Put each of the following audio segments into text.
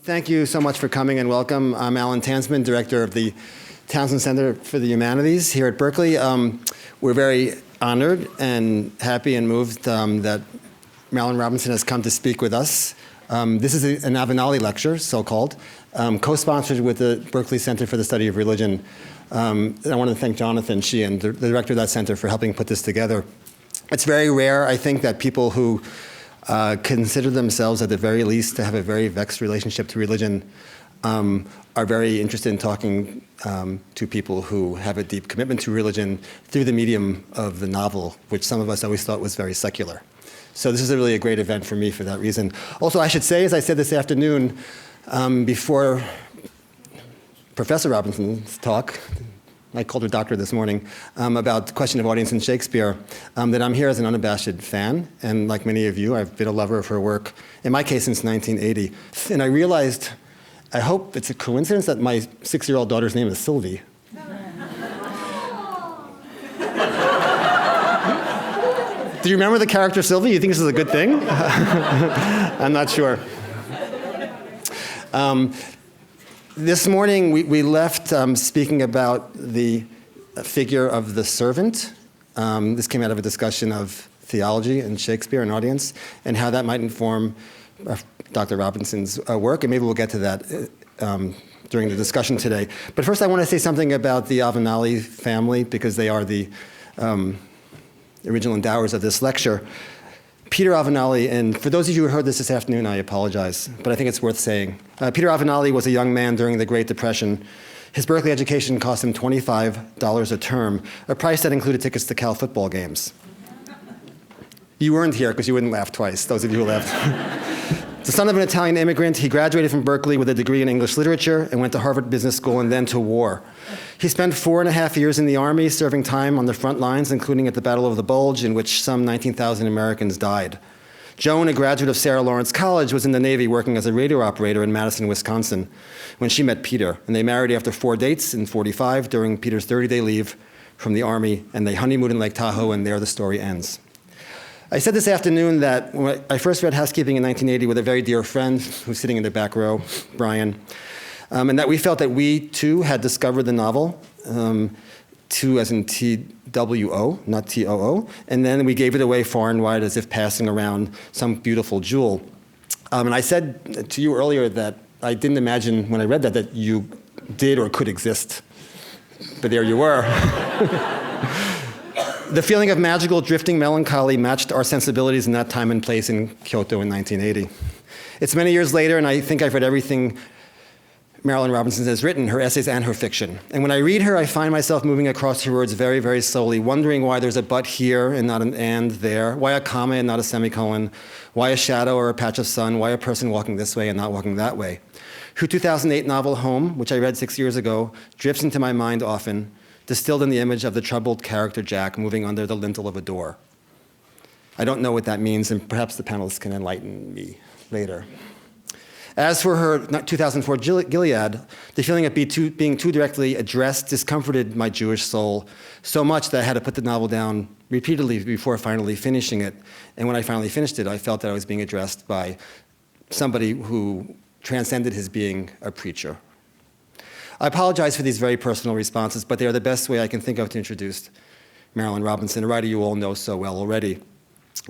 Thank you so much for coming and welcome. I'm Alan Townsend, director of the Townsend Center for the Humanities here at Berkeley. We're very honored and happy and moved that Marilynne Robinson has come to speak with us. This is an Avenali lecture, so-called, co-sponsored with the Berkeley Center for the Study of Religion. And I want to thank Jonathan Sheehan, the director of that center, for helping put this together. It's very rare, I think, that people who consider themselves, at the very least, to have a very vexed relationship to religion, are very interested in talking to people who have a deep commitment to religion through the medium of the novel, which some of us always thought was very secular. So this is really a great event for me for that reason. Also, I should say, as I said this afternoon, before Professor Robinson's talk, I called her doctor this morning, about the question of audience in Shakespeare, that I'm here as an unabashed fan, and like many of you, I've been a lover of her work, in my case since 1980. And I realized, I hope it's a coincidence that my 6-year-old daughter's name is Sylvie. Do you remember the character Sylvie? You think this is a good thing? I'm not sure. This morning, we left speaking about the figure of the servant. This came out of a discussion of theology and Shakespeare and audience, and how that might inform Dr. Robinson's work, and maybe we'll get to that during the discussion today. But first, I want to say something about the Avenali family, because they are the original endowers of this lecture. Peter Avenali, and for those of you who heard this afternoon, I apologize, but I think it's worth saying. Peter Avenali was a young man during the Great Depression. His Berkeley education cost him $25 a term, a price that included tickets to Cal football games. You weren't here because you wouldn't laugh twice, those of you who laughed. The son of an Italian immigrant, he graduated from Berkeley with a degree in English literature and went to Harvard Business School and then to war. He spent 4.5 years in the Army, serving time on the front lines, including at the Battle of the Bulge, in which some 19,000 Americans died. Joan, a graduate of Sarah Lawrence College, was in the Navy working as a radio operator in Madison, Wisconsin, when she met Peter. And they married after 4 dates in '45 during Peter's 30-day leave from the Army, and they honeymooned in Lake Tahoe, and there the story ends. I said this afternoon that when I first read Housekeeping in 1980 with a very dear friend who's sitting in the back row, Brian, and that we felt that we, too, had discovered the novel, two as in T-W-O, not T-O-O, and then we gave it away far and wide as if passing around some beautiful jewel. And I said to you earlier that I didn't imagine when I read that you did or could exist, but there you were. The feeling of magical, drifting melancholy matched our sensibilities in that time and place in Kyoto in 1980. It's many years later, and I think I've read everything Marilynne Robinson has written, her essays and her fiction. And when I read her, I find myself moving across her words very, very slowly, wondering why there's a but here and not an and there, why a comma and not a semicolon, why a shadow or a patch of sun, why a person walking this way and not walking that way. Her 2008 novel, Home, which I read 6 years ago, drifts into my mind often, distilled in the image of the troubled character Jack moving under the lintel of a door. I don't know what that means, and perhaps the panelists can enlighten me later. As for her 2004 Gilead, the feeling of being too directly addressed discomforted my Jewish soul so much that I had to put the novel down repeatedly before finally finishing it. And when I finally finished it, I felt that I was being addressed by somebody who transcended his being a preacher. I apologize for these very personal responses, but they are the best way I can think of to introduce Marilynne Robinson, a writer you all know so well already.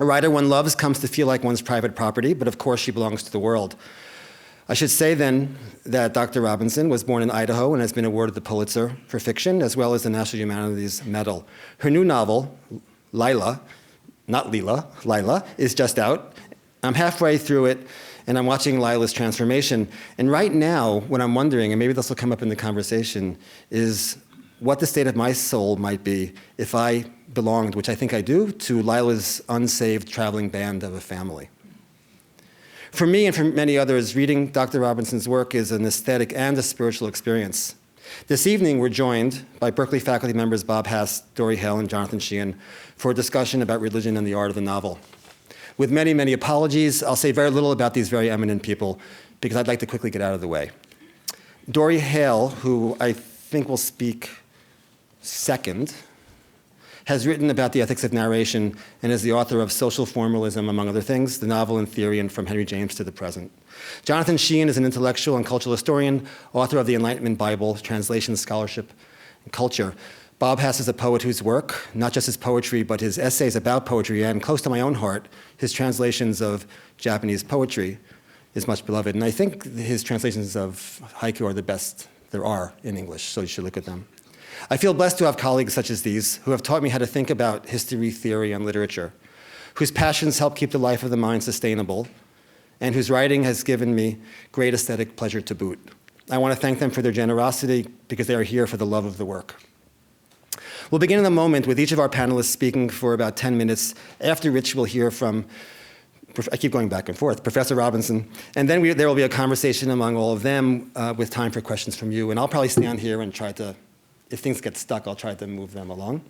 A writer one loves comes to feel like one's private property, but of course she belongs to the world. I should say then that Dr. Robinson was born in Idaho and has been awarded the Pulitzer for fiction, as well as the National Humanities Medal. Her new novel, Lila, not Leela, Lila, is just out. I'm halfway through it, and I'm watching Lila's transformation. And right now, what I'm wondering, and maybe this will come up in the conversation, is what the state of my soul might be if I belonged, which I think I do, to Lila's unsaved traveling band of a family. For me and for many others, reading Dr. Robinson's work is an aesthetic and a spiritual experience. This evening, we're joined by Berkeley faculty members Bob Haas, Dorothy, Hale, and Jonathan Sheehan for a discussion about religion and the art of the novel. With many, many apologies, I'll say very little about these very eminent people because I'd like to quickly get out of the way. Dorothy Hale, who I think will speak second, has written about the ethics of narration and is the author of Social Formalism, among other things, the novel in theory and From Henry James to the Present. Jonathan Sheehan is an intellectual and cultural historian, author of the Enlightenment Bible, Translation, Scholarship, and Culture. Bob Haas is a poet whose work, not just his poetry, but his essays about poetry, and close to my own heart, his translations of Japanese poetry is much beloved. And I think his translations of haiku are the best there are in English, so you should look at them. I feel blessed to have colleagues such as these who have taught me how to think about history, theory, and literature, whose passions help keep the life of the mind sustainable, and whose writing has given me great aesthetic pleasure to boot. I want to thank them for their generosity because they are here for the love of the work. We'll begin in a moment with each of our panelists speaking for about 10 minutes, after which we'll hear from, I keep going back and forth, Professor Robinson, and then there will be a conversation among all of them with time for questions from you, and I'll probably stand here and try to, if things get stuck, I'll try to move them along.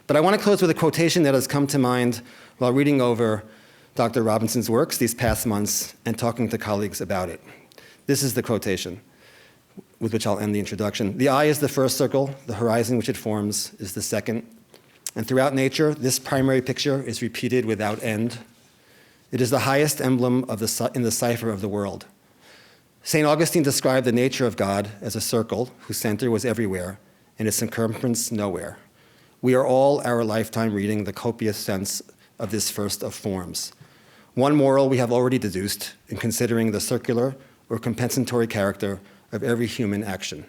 But I want to close with a quotation that has come to mind while reading over Dr. Robinson's works these past months and talking to colleagues about it. This is the quotation, with which I'll end the introduction. The eye is the first circle, the horizon which it forms is the second. And throughout nature, this primary picture is repeated without end. It is the highest emblem in the cipher of the world. St. Augustine described the nature of God as a circle whose center was everywhere and its circumference nowhere. We are all our lifetime reading the copious sense of this first of forms. One moral we have already deduced in considering the circular or compensatory character of every human action.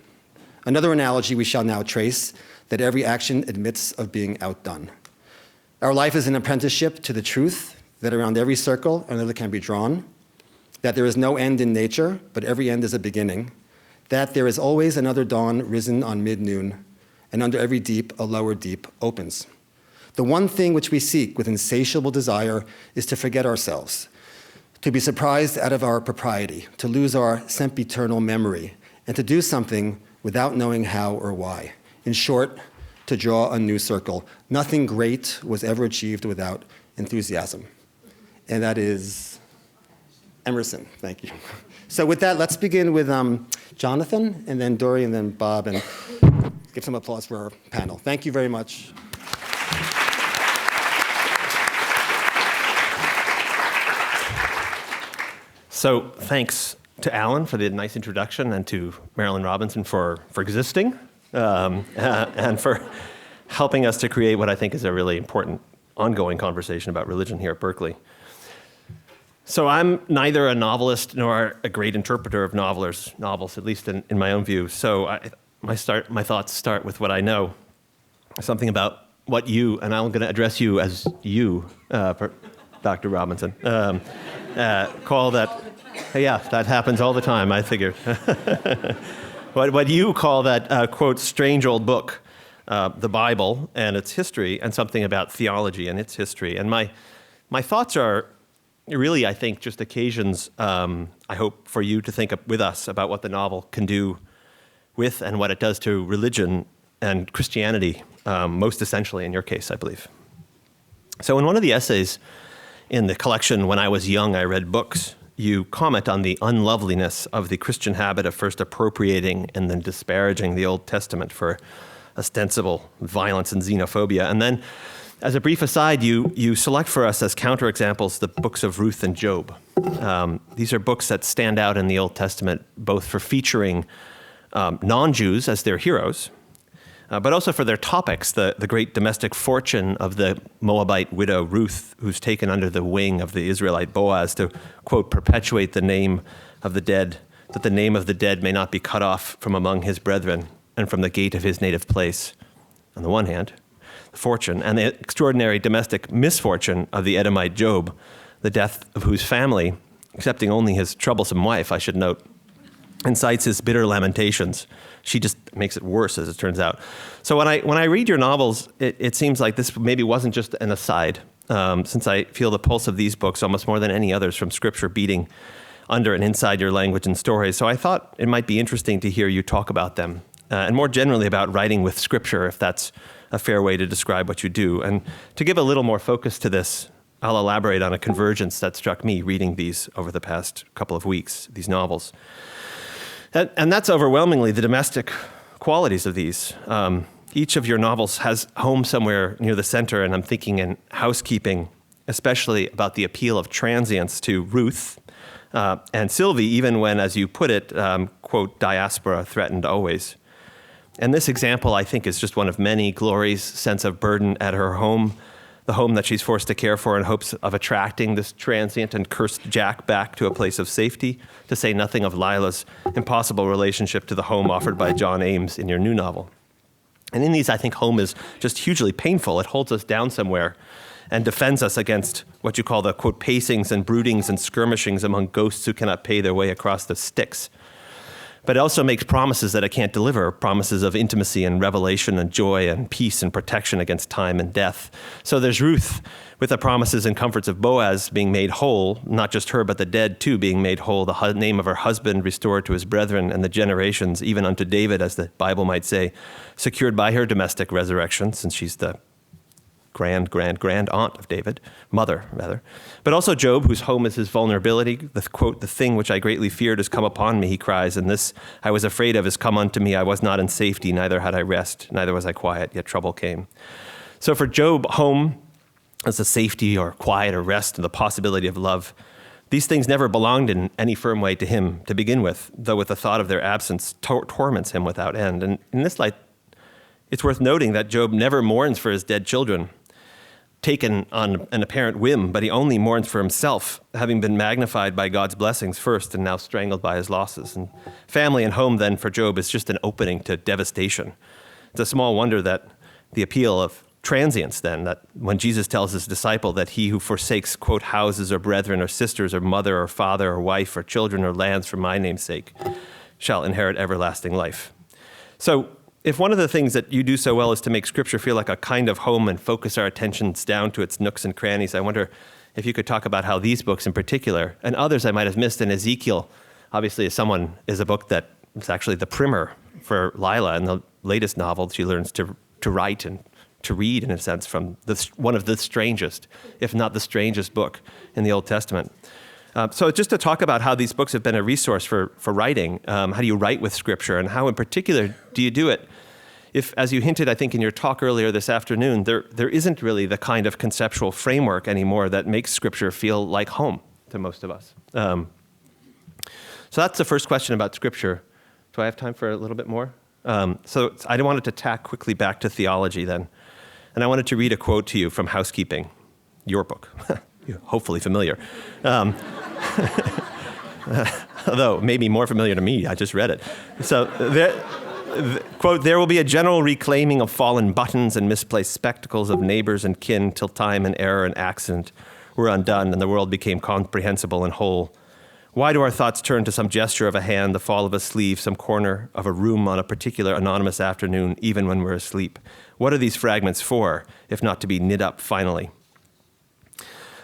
Another analogy we shall now trace, that every action admits of being outdone. Our life is an apprenticeship to the truth that around every circle another can be drawn, that there is no end in nature, but every end is a beginning, that there is always another dawn risen on mid-noon, and under every deep a lower deep opens. The one thing which we seek with insatiable desire is to forget ourselves, to be surprised out of our propriety, to lose our sempiternal memory, and to do something without knowing how or why. In short, to draw a new circle. Nothing great was ever achieved without enthusiasm. And that is Emerson. Thank you. So with that, let's begin with Jonathan, and then Dory, and then Bob, and give some applause for our panel. Thank you very much. So thanks to Alan for the nice introduction, and to Marilynne Robinson for existing, and for helping us to create what I think is a really important ongoing conversation about religion here at Berkeley. So I'm neither a novelist nor a great interpreter of novels, at least in my own view. So my thoughts start with what I know, something about what you, and I'm going to address you as you, Dr. Robinson, call that. Yeah, that happens all the time, I figured. What you call that, quote, strange old book, the Bible and its history, and something about theology and its history. And my thoughts are really, I think, just occasions, I hope, for you to think with us about what the novel can do with and what it does to religion and Christianity, most essentially in your case, I believe. So in one of the essays in the collection, When I Was Young, I Read Books, you comment on the unloveliness of the Christian habit of first appropriating and then disparaging the Old Testament for ostensible violence and xenophobia. And then, as a brief aside, you select for us as counterexamples the books of Ruth and Job. These are books that stand out in the Old Testament, both for featuring non-Jews as their heroes, but also for their topics, the great domestic fortune of the Moabite widow Ruth, who's taken under the wing of the Israelite Boaz to, quote, perpetuate the name of the dead, that the name of the dead may not be cut off from among his brethren and from the gate of his native place, on the one hand, the fortune, and the extraordinary domestic misfortune of the Edomite Job, the death of whose family, excepting only his troublesome wife, I should note, incites his bitter lamentations. She just makes it worse, as it turns out. So when I read your novels, it seems like this maybe wasn't just an aside, since I feel the pulse of these books almost more than any others from Scripture beating under and inside your language and stories. So I thought it might be interesting to hear you talk about them, and more generally about writing with Scripture, if that's a fair way to describe what you do. And to give a little more focus to this, I'll elaborate on a convergence that struck me reading these over the past couple of weeks, these novels. And that's overwhelmingly the domestic qualities of these. Each of your novels has home somewhere near the center, and I'm thinking in housekeeping, especially about the appeal of transience to Ruth, And Sylvie, even when, as you put it, quote, diaspora threatened always. And this example, I think, is just one of many. Glory's sense of burden at her home, the home that she's forced to care for in hopes of attracting this transient and cursed Jack back to a place of safety, to say nothing of Lila's impossible relationship to the home offered by John Ames in your new novel. And in these, I think home is just hugely painful. It holds us down somewhere and defends us against what you call the, quote, pacings and broodings and skirmishings among ghosts who cannot pay their way across the Styx. But it also makes promises that it can't deliver, promises of intimacy and revelation and joy and peace and protection against time and death. So there's Ruth with the promises and comforts of Boaz being made whole, not just her, but the dead too being made whole, the name of her husband restored to his brethren, and the generations, even unto David, as the Bible might say, secured by her domestic resurrection, since she's the grand aunt of David, mother, rather. But also Job, whose home is his vulnerability. The quote, the thing which I greatly feared has come upon me, he cries, and this I was afraid of has come unto me. I was not in safety, neither had I rest, neither was I quiet, yet trouble came. So for Job, home as a safety or quiet or rest and the possibility of love, these things never belonged in any firm way to him to begin with, though with the thought of their absence torments him without end. And in this light, it's worth noting that Job never mourns for his dead children, taken on an apparent whim, but he only mourns for himself, having been magnified by God's blessings first and now strangled by his losses. And family and home then for Job is just an opening to devastation. It's a small wonder that the appeal of transience then, that when Jesus tells his disciple that he who forsakes, quote, houses or brethren or sisters or mother or father or wife or children or lands for my name's sake shall inherit everlasting life. So if one of the things that you do so well is to make Scripture feel like a kind of home and focus our attentions down to its nooks and crannies, I wonder if you could talk about how these books in particular, and others I might have missed, and Ezekiel, obviously is a book that is actually the primer for Lila. In the latest novel, she learns to write and to read, in a sense, from one of the strangest, if not the strangest book in the Old Testament. So just to talk about how these books have been a resource for writing, how do you write with Scripture, and how in particular do you do it? If, as you hinted, I think in your talk earlier this afternoon, there isn't really the kind of conceptual framework anymore that makes Scripture feel like home to most of us. So that's the first question about Scripture. Do I have time for a little bit more? So I wanted to tack quickly back to theology then. And I wanted to read a quote to you from Housekeeping, your book. You're hopefully familiar. Although maybe more familiar to me, I just read it. So, quote, there will be a general reclaiming of fallen buttons and misplaced spectacles of neighbors and kin till time and error and accident were undone and the world became comprehensible and whole. Why do our thoughts turn to some gesture of a hand, the fall of a sleeve, some corner of a room on a particular anonymous afternoon, even when we're asleep? What are these fragments for, if not to be knit up finally?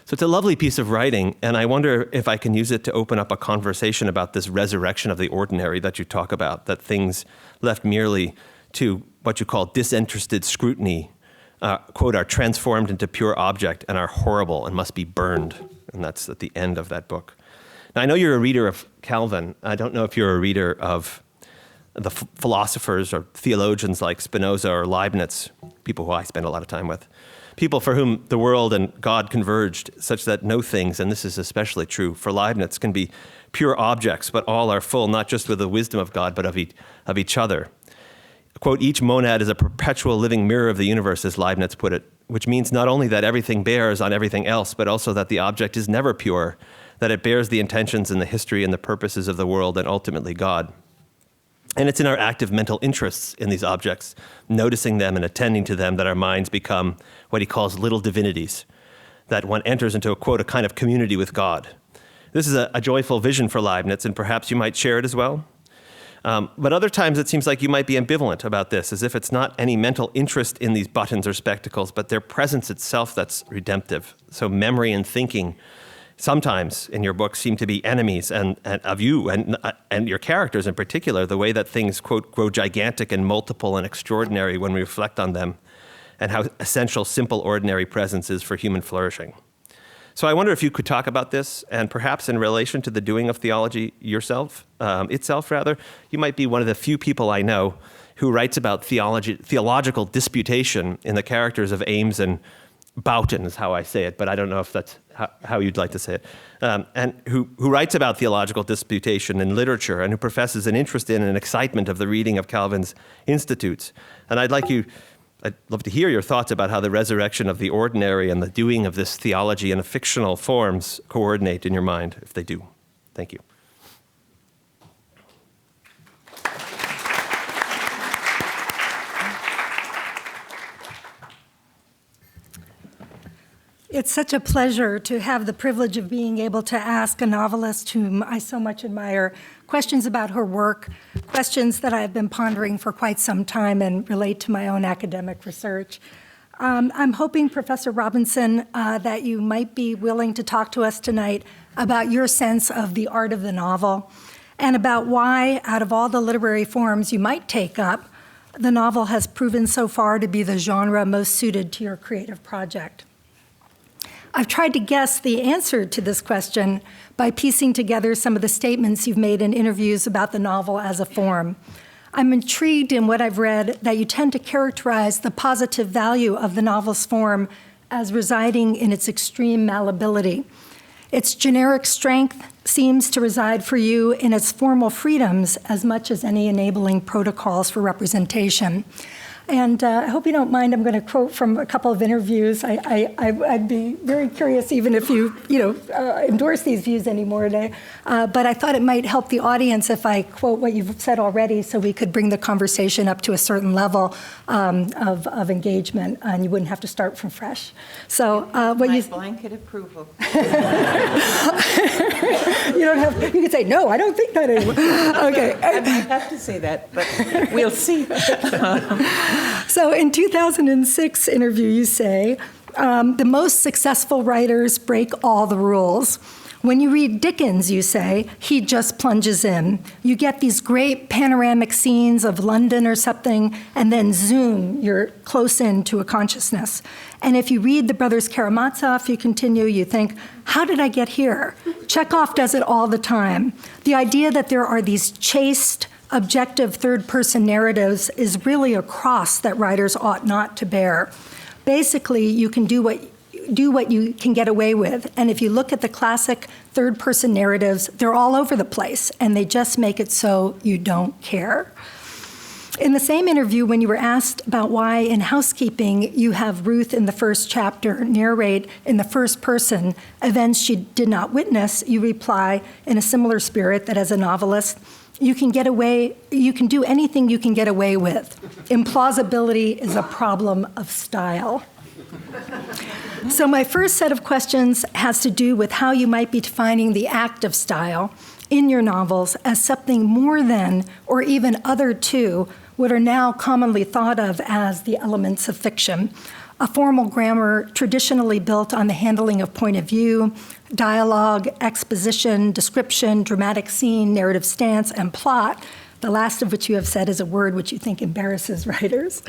So it's a lovely piece of writing, and I wonder if I can use it to open up a conversation about this resurrection of the ordinary that you talk about, that things left merely to what you call disinterested scrutiny, quote, are transformed into pure object and are horrible and must be burned. And that's at the end of that book. Now, I know you're a reader of Calvin. I don't know if you're a reader of the philosophers or theologians like Spinoza or Leibniz, people who I spend a lot of time with. People for whom the world and God converged such that no things, and this is especially true for Leibniz, can be pure objects, but all are full, not just with the wisdom of God, but of each other. Quote, each monad is a perpetual living mirror of the universe, as Leibniz put it, which means not only that everything bears on everything else, but also that the object is never pure, that it bears the intentions and the history and the purposes of the world and ultimately God. And it's in our active mental interests in these objects, noticing them and attending to them, that our minds become what he calls little divinities, that one enters into a, quote, a kind of community with God. This is a joyful vision for Leibniz, and perhaps you might share it as well. But other times it seems like you might be ambivalent about this, as if it's not any mental interest in these buttons or spectacles, but their presence itself that's redemptive. So memory and thinking sometimes in your book seem to be enemies and of you and your characters in particular, the way that things, quote, grow gigantic and multiple and extraordinary when we reflect on them, and how essential simple, ordinary presence is for human flourishing. So I wonder if you could talk about this, and perhaps in relation to the doing of theology itself, you might be one of the few people I know who writes about theological disputation in the characters of Ames and Boughton is how I say it, but I don't know if that's how you'd like to say it, and who writes about theological disputation in literature and who professes an interest in and excitement of the reading of Calvin's Institutes. And I'd love to hear your thoughts about how the resurrection of the ordinary and the doing of this theology in fictional forms coordinate in your mind, if they do. Thank you. It's such a pleasure to have the privilege of being able to ask a novelist whom I so much admire questions about her work, questions that I've been pondering for quite some time and relate to my own academic research. I'm hoping, Professor Robinson, that you might be willing to talk to us tonight about your sense of the art of the novel and about why, out of all the literary forms you might take up, the novel has proven so far to be the genre most suited to your creative project. I've tried to guess the answer to this question by piecing together some of the statements you've made in interviews about the novel as a form. I'm intrigued in what I've read that you tend to characterize the positive value of the novel's form as residing in its extreme malleability. Its generic strength seems to reside for you in its formal freedoms as much as any enabling protocols for representation. And I hope you don't mind, I'm going to quote from a couple of interviews. I'd be very curious even if you endorse these views anymore today. But I thought it might help the audience if I quote what you've said already so we could bring the conversation up to a certain level of engagement and you wouldn't have to start from fresh. So what My blanket approval. You could say, no, I don't think that anymore. Okay. I might have to say that, but we'll see. So in 2006 interview, you say, the most successful writers break all the rules. When you read Dickens, you say, he just plunges in. You get these great panoramic scenes of London or something, and then zoom, you're close in to a consciousness. And if you read the Brothers Karamazov, you continue, you think, how did I get here? Chekhov does it all the time. The idea that there are these chaste, objective third-person narratives is really a cross that writers ought not to bear. Basically, you can do what you can get away with. And if you look at the classic third-person narratives, they're all over the place, and they just make it so you don't care. In the same interview, when you were asked about why in Housekeeping you have Ruth in the first chapter narrate in the first person events she did not witness, you reply in a similar spirit that as a novelist, you can do anything you can get away with. Implausibility is a problem of style. So my first set of questions has to do with how you might be defining the act of style in your novels as something more than, or even other to, what are now commonly thought of as the elements of fiction. A formal grammar traditionally built on the handling of point of view, dialogue, exposition, description, dramatic scene, narrative stance, and plot, the last of which you have said is a word which you think embarrasses writers,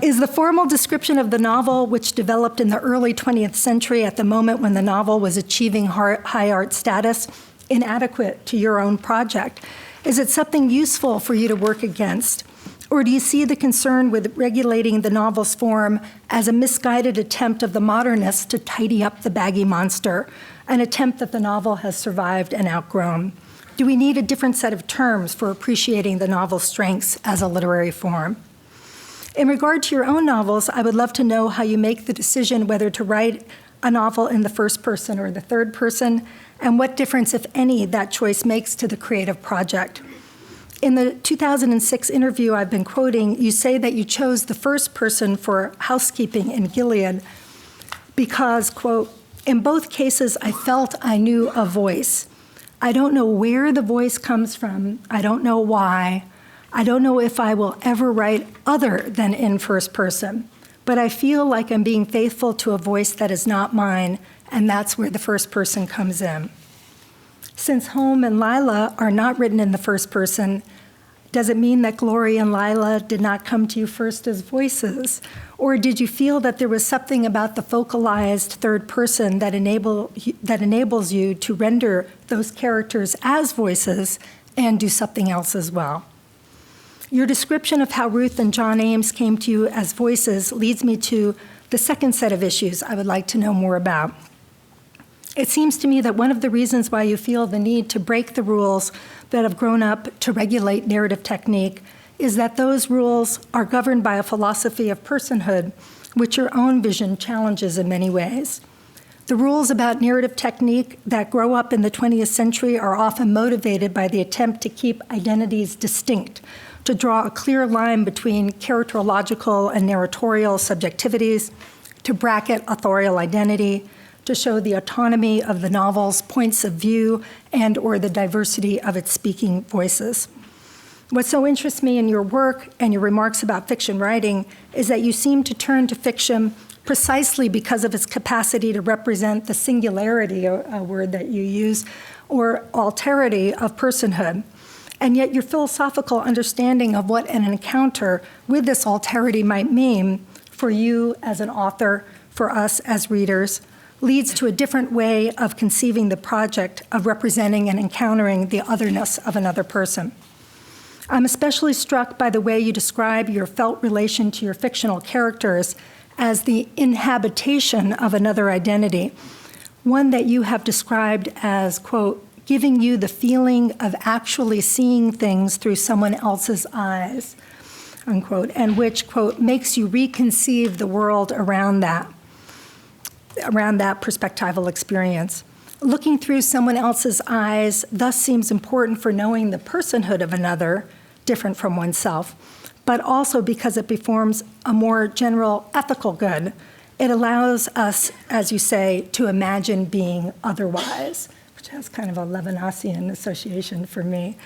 is the formal description of the novel which developed in the early 20th century at the moment when the novel was achieving high art status inadequate to your own project? Is it something useful for you to work against? Or do you see the concern with regulating the novel's form as a misguided attempt of the modernists to tidy up the baggy monster, an attempt that the novel has survived and outgrown? Do we need a different set of terms for appreciating the novel's strengths as a literary form? In regard to your own novels, I would love to know how you make the decision whether to write a novel in the first person or the third person, and what difference, if any, that choice makes to the creative project. In the 2006 interview I've been quoting, you say that you chose the first person for Housekeeping in Gilead because, quote, in both cases I felt I knew a voice. I don't know where the voice comes from. I don't know why. I don't know if I will ever write other than in first person, but I feel like I'm being faithful to a voice that is not mine, and that's where the first person comes in. Since Home and Lila are not written in the first person, does it mean that Glory and Lila did not come to you first as voices? Or did you feel that there was something about the focalized third person that enables you to render those characters as voices and do something else as well? Your description of how Ruth and John Ames came to you as voices leads me to the second set of issues I would like to know more about. It seems to me that one of the reasons why you feel the need to break the rules that have grown up to regulate narrative technique is that those rules are governed by a philosophy of personhood, which your own vision challenges in many ways. The rules about narrative technique that grow up in the 20th century are often motivated by the attempt to keep identities distinct, to draw a clear line between characterological and narratorial subjectivities, to bracket authorial identity, to show the autonomy of the novel's points of view and or the diversity of its speaking voices. What so interests me in your work and your remarks about fiction writing is that you seem to turn to fiction precisely because of its capacity to represent the singularity, a word that you use, or alterity of personhood. And yet your philosophical understanding of what an encounter with this alterity might mean for you as an author, for us as readers, leads to a different way of conceiving the project of representing and encountering the otherness of another person. I'm especially struck by the way you describe your felt relation to your fictional characters as the inhabitation of another identity, one that you have described as, quote, giving you the feeling of actually seeing things through someone else's eyes, unquote, and which, quote, makes you reconceive the world around that perspectival experience. Looking through someone else's eyes thus seems important for knowing the personhood of another, different from oneself, but also because it performs a more general ethical good. It allows us, as you say, to imagine being otherwise, which has kind of a Levinasian association for me.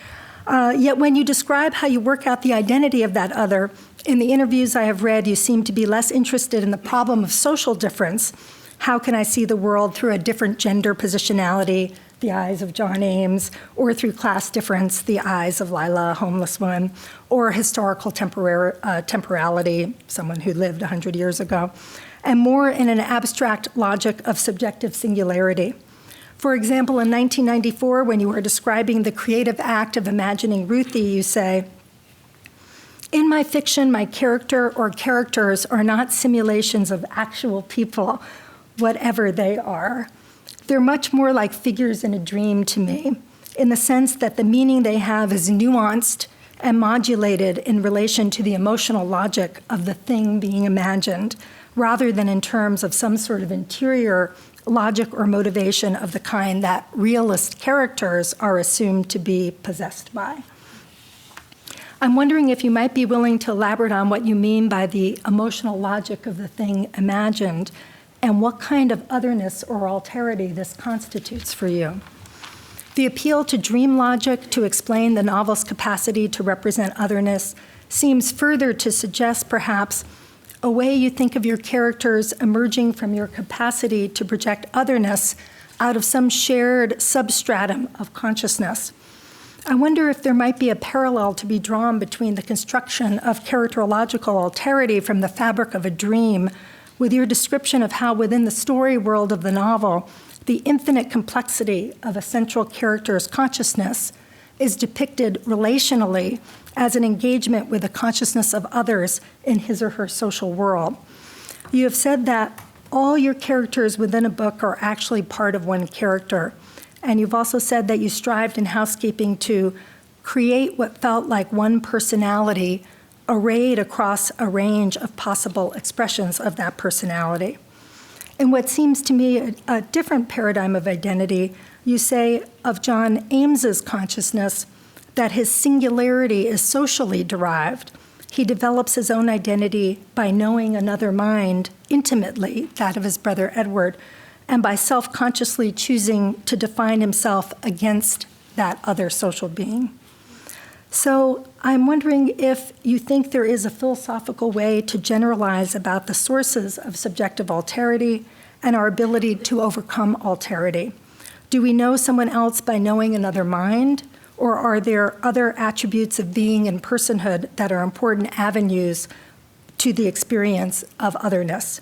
Yet when you describe how you work out the identity of that other, in the interviews I have read, you seem to be less interested in the problem of social difference. How can I see the world through a different gender positionality, the eyes of John Ames, or through class difference, the eyes of Lila, a homeless woman, or historical temporality, someone who lived 100 years ago, and more in an abstract logic of subjective singularity. For example, in 1994, when you were describing the creative act of imagining Ruthie, you say, in my fiction, my character or characters are not simulations of actual people, whatever they are. They're much more like figures in a dream to me, in the sense that the meaning they have is nuanced and modulated in relation to the emotional logic of the thing being imagined, rather than in terms of some sort of interior logic or motivation of the kind that realist characters are assumed to be possessed by. I'm wondering if you might be willing to elaborate on what you mean by the emotional logic of the thing imagined, and what kind of otherness or alterity this constitutes for you. The appeal to dream logic to explain the novel's capacity to represent otherness seems further to suggest, perhaps, a way you think of your characters emerging from your capacity to project otherness out of some shared substratum of consciousness. I wonder if there might be a parallel to be drawn between the construction of characterological alterity from the fabric of a dream with your description of how within the story world of the novel, the infinite complexity of a central character's consciousness is depicted relationally as an engagement with the consciousness of others in his or her social world. You have said that all your characters within a book are actually part of one character, and you've also said that you strived in housekeeping to create what felt like one personality arrayed across a range of possible expressions of that personality. In what seems to me a different paradigm of identity, you say of John Ames's consciousness that his singularity is socially derived. He develops his own identity by knowing another mind intimately, that of his brother Edward, and by self-consciously choosing to define himself against that other social being. So I'm wondering if you think there is a philosophical way to generalize about the sources of subjective alterity and our ability to overcome alterity. Do we know someone else by knowing another mind, or are there other attributes of being and personhood that are important avenues to the experience of otherness?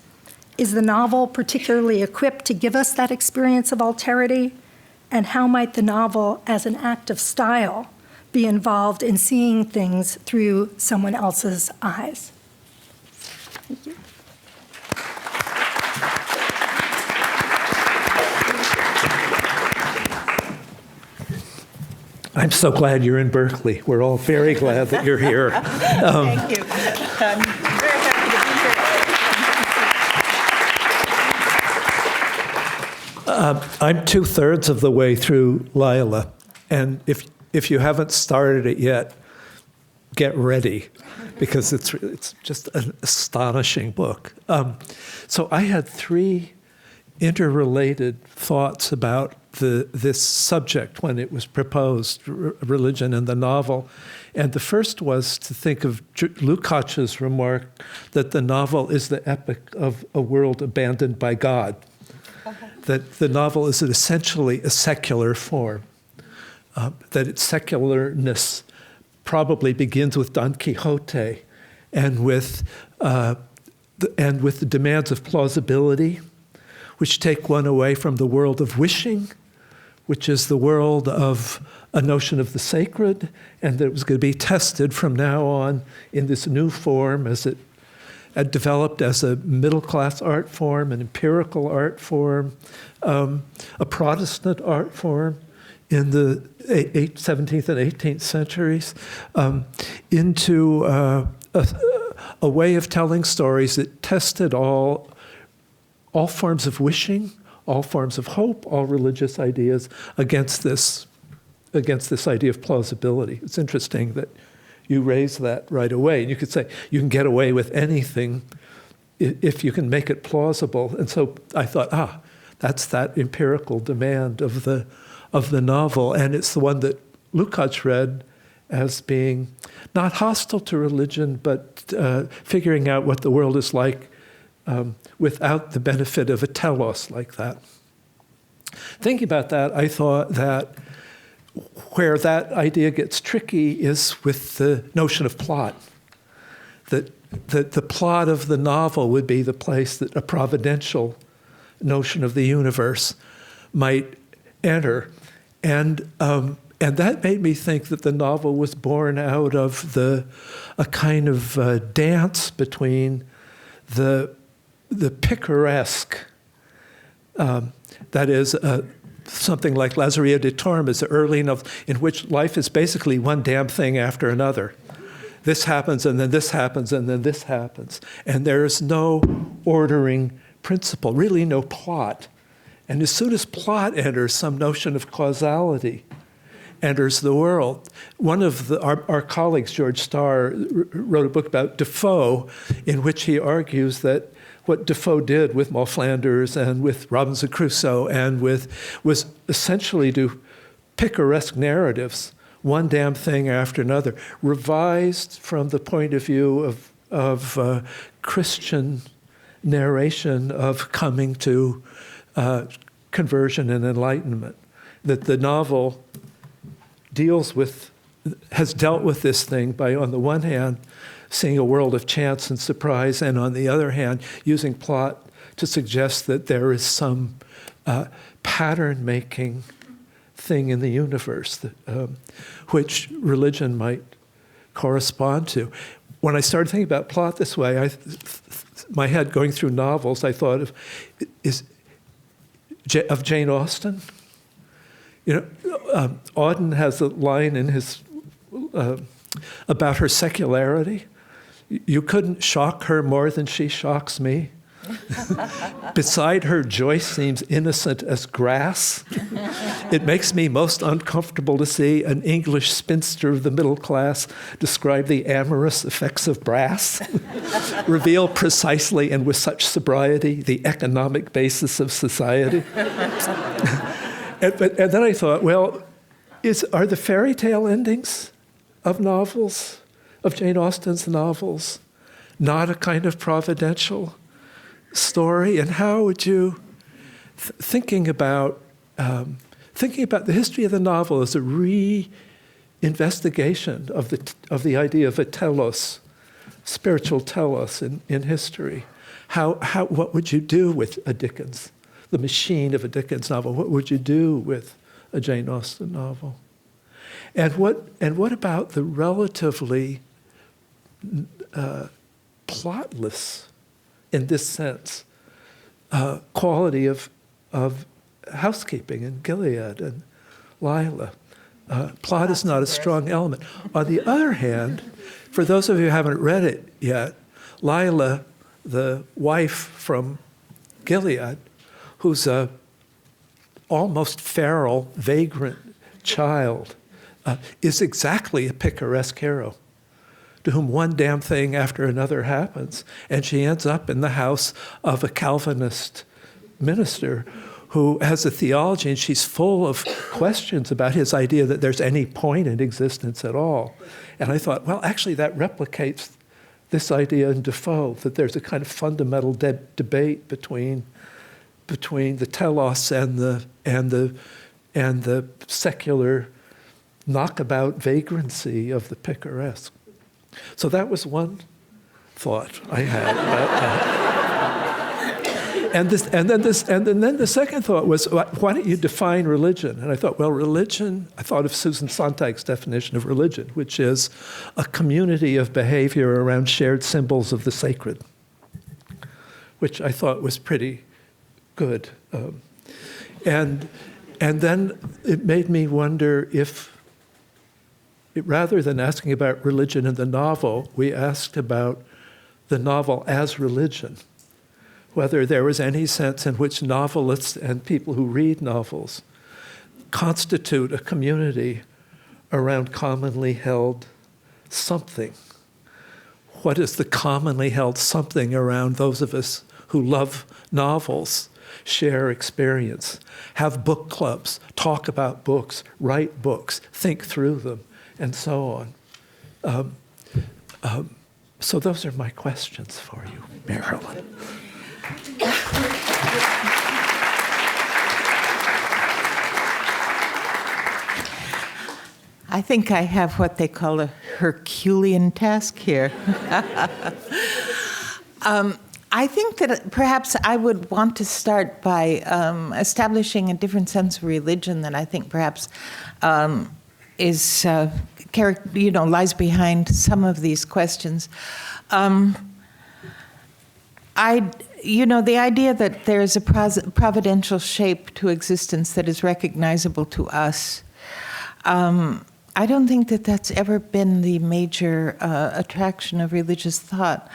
Is the novel particularly equipped to give us that experience of alterity? And how might the novel, as an act of style, be involved in seeing things through someone else's eyes? Thank you. I'm so glad you're in Berkeley. We're all very glad that you're here. Thank you. I'm very happy to be here. I'm 2/3 of the way through Lila, and if you haven't started it yet, get ready, because it's just an astonishing book. So I had 3 interrelated thoughts about this subject when it was proposed, religion in the novel. And the first was to think of Lukács's remark that the novel is the epic of a world abandoned by God, that the novel is essentially a secular form, that its secularness probably begins with Don Quixote and with the demands of plausibility, which take one away from the world of wishing, which is the world of a notion of the sacred, and that it was going to be tested from now on in this new form as it developed as a middle-class art form, an empirical art form, a Protestant art form in the 17th and 18th centuries, into a way of telling stories that tested all forms of wishing, all forms of hope, all religious ideas against this idea of plausibility. It's interesting that you raise that right away. And you could say you can get away with anything if you can make it plausible. And so I thought, that's that empirical demand of the novel, and it's the one that Lukács read as being not hostile to religion, but figuring out what the world is like without the benefit of a telos like that. Thinking about that, I thought that where that idea gets tricky is with the notion of plot. That the plot of the novel would be the place that a providential notion of the universe might enter. And that made me think that the novel was born out of a kind of dance between the picaresque, that is, something like Lazarillo de Tormes, early novel, in which life is basically one damn thing after another. This happens, and then this happens, and then this happens. And there is no ordering principle, really no plot. And as soon as plot enters, some notion of causality enters the world. One of our colleagues, George Starr, wrote a book about Defoe, in which he argues that what Defoe did with Moll Flanders and with Robinson Crusoe and was essentially to picaresque narratives, one damn thing after another, revised from the point of view of Christian narration of coming to conversion and enlightenment. That the novel has dealt with this thing by, on the one hand, seeing a world of chance and surprise, and on the other hand, using plot to suggest that there is some pattern-making thing in the universe, which religion might correspond to. When I started thinking about plot this way, my head going through novels, I thought of Jane Austen. Auden has a line in his about her secularity. You couldn't shock her more than she shocks me. Beside her, Joyce seems innocent as grass. It makes me most uncomfortable to see an English spinster of the middle class describe the amorous effects of brass, reveal precisely and with such sobriety the economic basis of society. And then I thought, well, are the fairy tale endings of novels, of Jane Austen's novels, not a kind of providential story? And how would you, thinking about the history of the novel as a re-investigation of the idea of a telos, spiritual telos in history, what would you do with a Dickens, the machine of a Dickens novel? What would you do with a Jane Austen novel? And what about the relatively plotless, in this sense, quality of housekeeping in Gilead and Lila? Plot is not a strong element. On the other hand, for those of you who haven't read it yet, Lila, the wife from Gilead, who's a almost feral, vagrant child, is exactly a picaresque hero, to whom one damn thing after another happens, and she ends up in the house of a Calvinist minister who has a theology, and she's full of questions about his idea that there's any point in existence at all. And I thought, well, actually that replicates this idea in Defoe, that there's a kind of fundamental debate between the telos and the secular knockabout vagrancy of the picaresque. So that was one thought I had. And then the second thought was, why don't you define religion? And I thought, well, religion, I thought of Susan Sontag's definition of religion, which is a community of behavior around shared symbols of the sacred, which I thought was pretty good. And then it made me wonder if, rather than asking about religion in the novel, we asked about the novel as religion, whether there was any sense in which novelists and people who read novels constitute a community around commonly held something. What is the commonly held something around those of us who love novels, share experience, have book clubs, talk about books, write books, think through them, and so on. So those are my questions for you, Marilynne. I think I have what they call a Herculean task here. I think that perhaps I would want to start by establishing a different sense of religion that I think perhaps is lies behind some of these questions. The idea that there's a providential shape to existence that is recognizable to us, I don't think that that's ever been the major attraction of religious thought.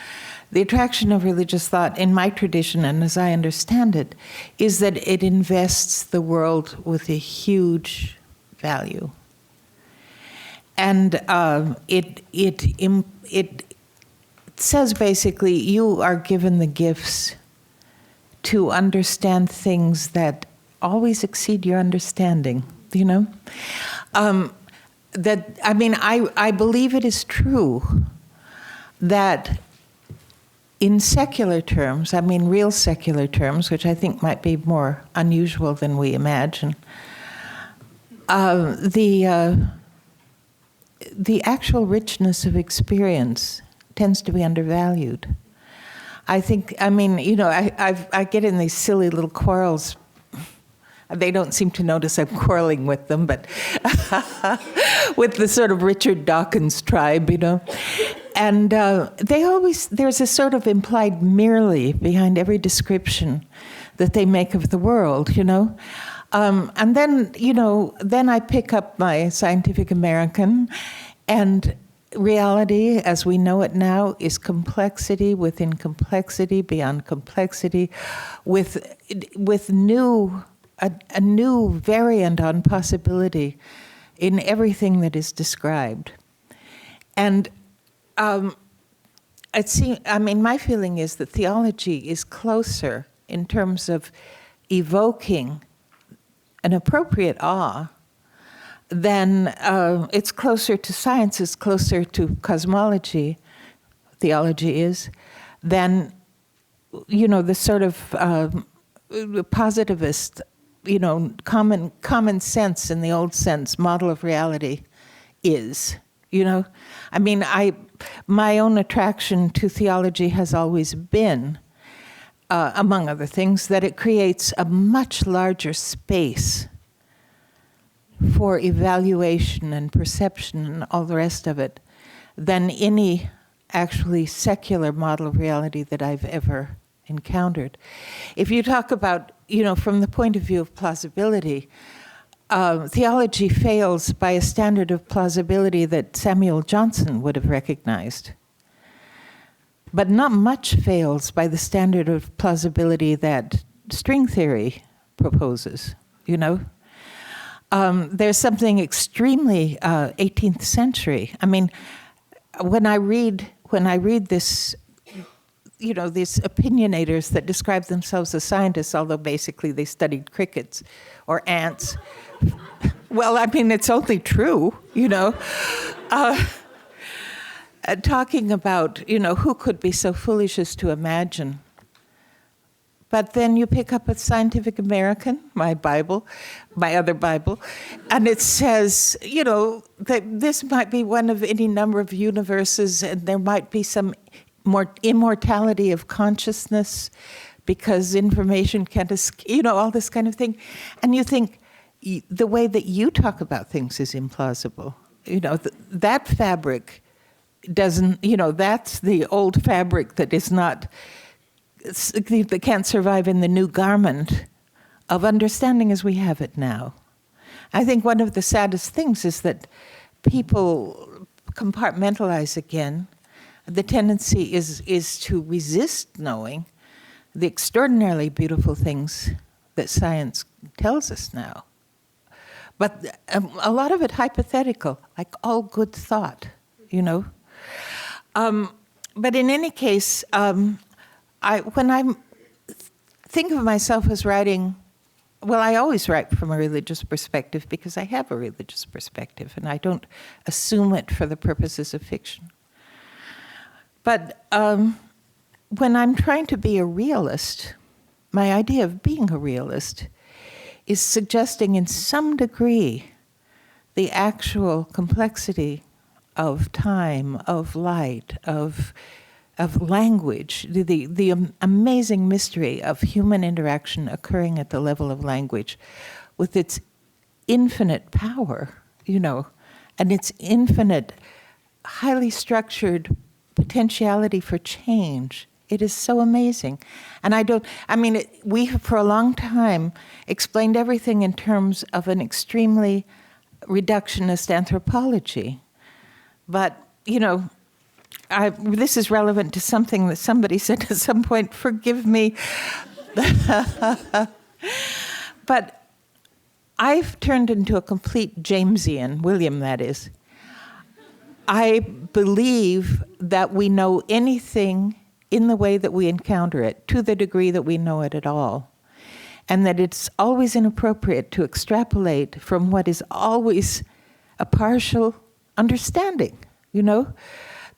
The attraction of religious thought, in my tradition and as I understand it, is that it invests the world with a huge value. And it says basically you are given the gifts to understand things that always exceed your understanding, I believe it is true that in secular terms, real secular terms, which I think might be more unusual than we imagine, the actual richness of experience tends to be undervalued. I think, I get in these silly little quarrels. They don't seem to notice I'm quarreling with them, but with the sort of Richard Dawkins tribe, And there's a sort of implied merely behind every description that they make of the world, And then I pick up my Scientific American, and reality, as we know it now, is complexity within complexity beyond complexity, with a new variant on possibility in everything that is described. And my feeling is that theology is closer in terms of evoking an appropriate awe than it's closer to science, it's closer to cosmology, theology is, than, the sort of positivist, common sense in the old sense, model of reality is, my own attraction to theology has always been, among other things, that it creates a much larger space for evaluation and perception and all the rest of it than any actually secular model of reality that I've ever encountered. If you talk about, from the point of view of plausibility, theology fails by a standard of plausibility that Samuel Johnson would have recognized. But not much fails by the standard of plausibility that string theory proposes, you know? There's something extremely 18th century. I mean, when I read this, you know, these opinionators that describe themselves as scientists, although basically they studied crickets or ants. Well, I mean, it's only true, you know. Talking about, you know, who could be so foolish as to imagine. But then you pick up a Scientific American, my Bible, my other Bible, and it says, you know, that this might be one of any number of universes, and there might be some more immortality of consciousness because information can't escape, you know, all this kind of thing. And you think the way that you talk about things is implausible. You know, that fabric doesn't, you know, that's the old fabric that is not, that can't survive in the new garment of understanding as we have it now. I think one of the saddest things is that people compartmentalize again. The tendency is to resist knowing the extraordinarily beautiful things that science tells us now. But a lot of it hypothetical, like all good thought, you know. But in any case, when I think of myself as writing, well, I always write from a religious perspective because I have a religious perspective, and I don't assume it for the purposes of fiction. But when I'm trying to be a realist, my idea of being a realist is suggesting in some degree the actual complexity of time, of light, of language, the amazing mystery of human interaction occurring at the level of language with its infinite power, you know, and its infinite, highly structured potentiality for change. It is so amazing. And we have for a long time explained everything in terms of an extremely reductionist anthropology. But, you know, this is relevant to something that somebody said at some point, forgive me. But I've turned into a complete Jamesian, William that is. I believe that we know anything in the way that we encounter it, to the degree that we know it at all. And that it's always inappropriate to extrapolate from what is always a partial understanding, you know?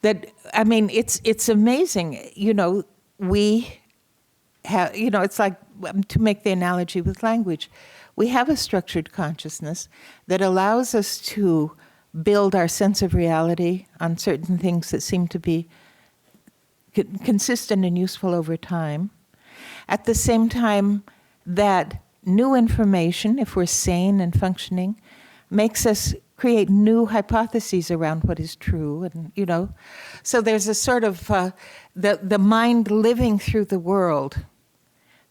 That, I mean, it's amazing, you know, we have, you know, it's like, to make the analogy with language, we have a structured consciousness that allows us to build our sense of reality on certain things that seem to be consistent and useful over time. At the same time, that new information, if we're sane and functioning, makes us create new hypotheses around what is true, and you know, so there's a sort of the mind living through the world.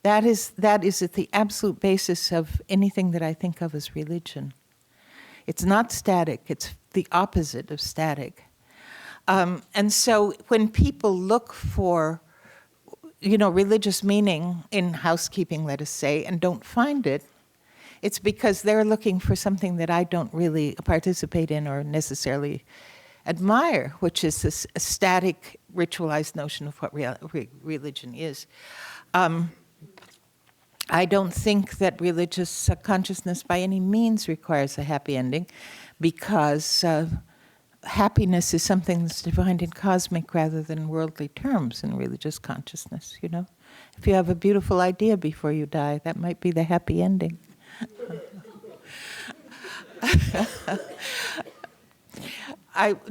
That is at the absolute basis of anything that I think of as religion. It's not static, it's the opposite of static. And so when people look for, you know, religious meaning in housekeeping, let us say, and don't find it, it's because they're looking for something that I don't really participate in or necessarily admire, which is this static, ritualized notion of what religion is. I don't think that religious consciousness by any means requires a happy ending, because happiness is something that's defined in cosmic rather than worldly terms in religious consciousness, you know? If you have a beautiful idea before you die, that might be the happy ending.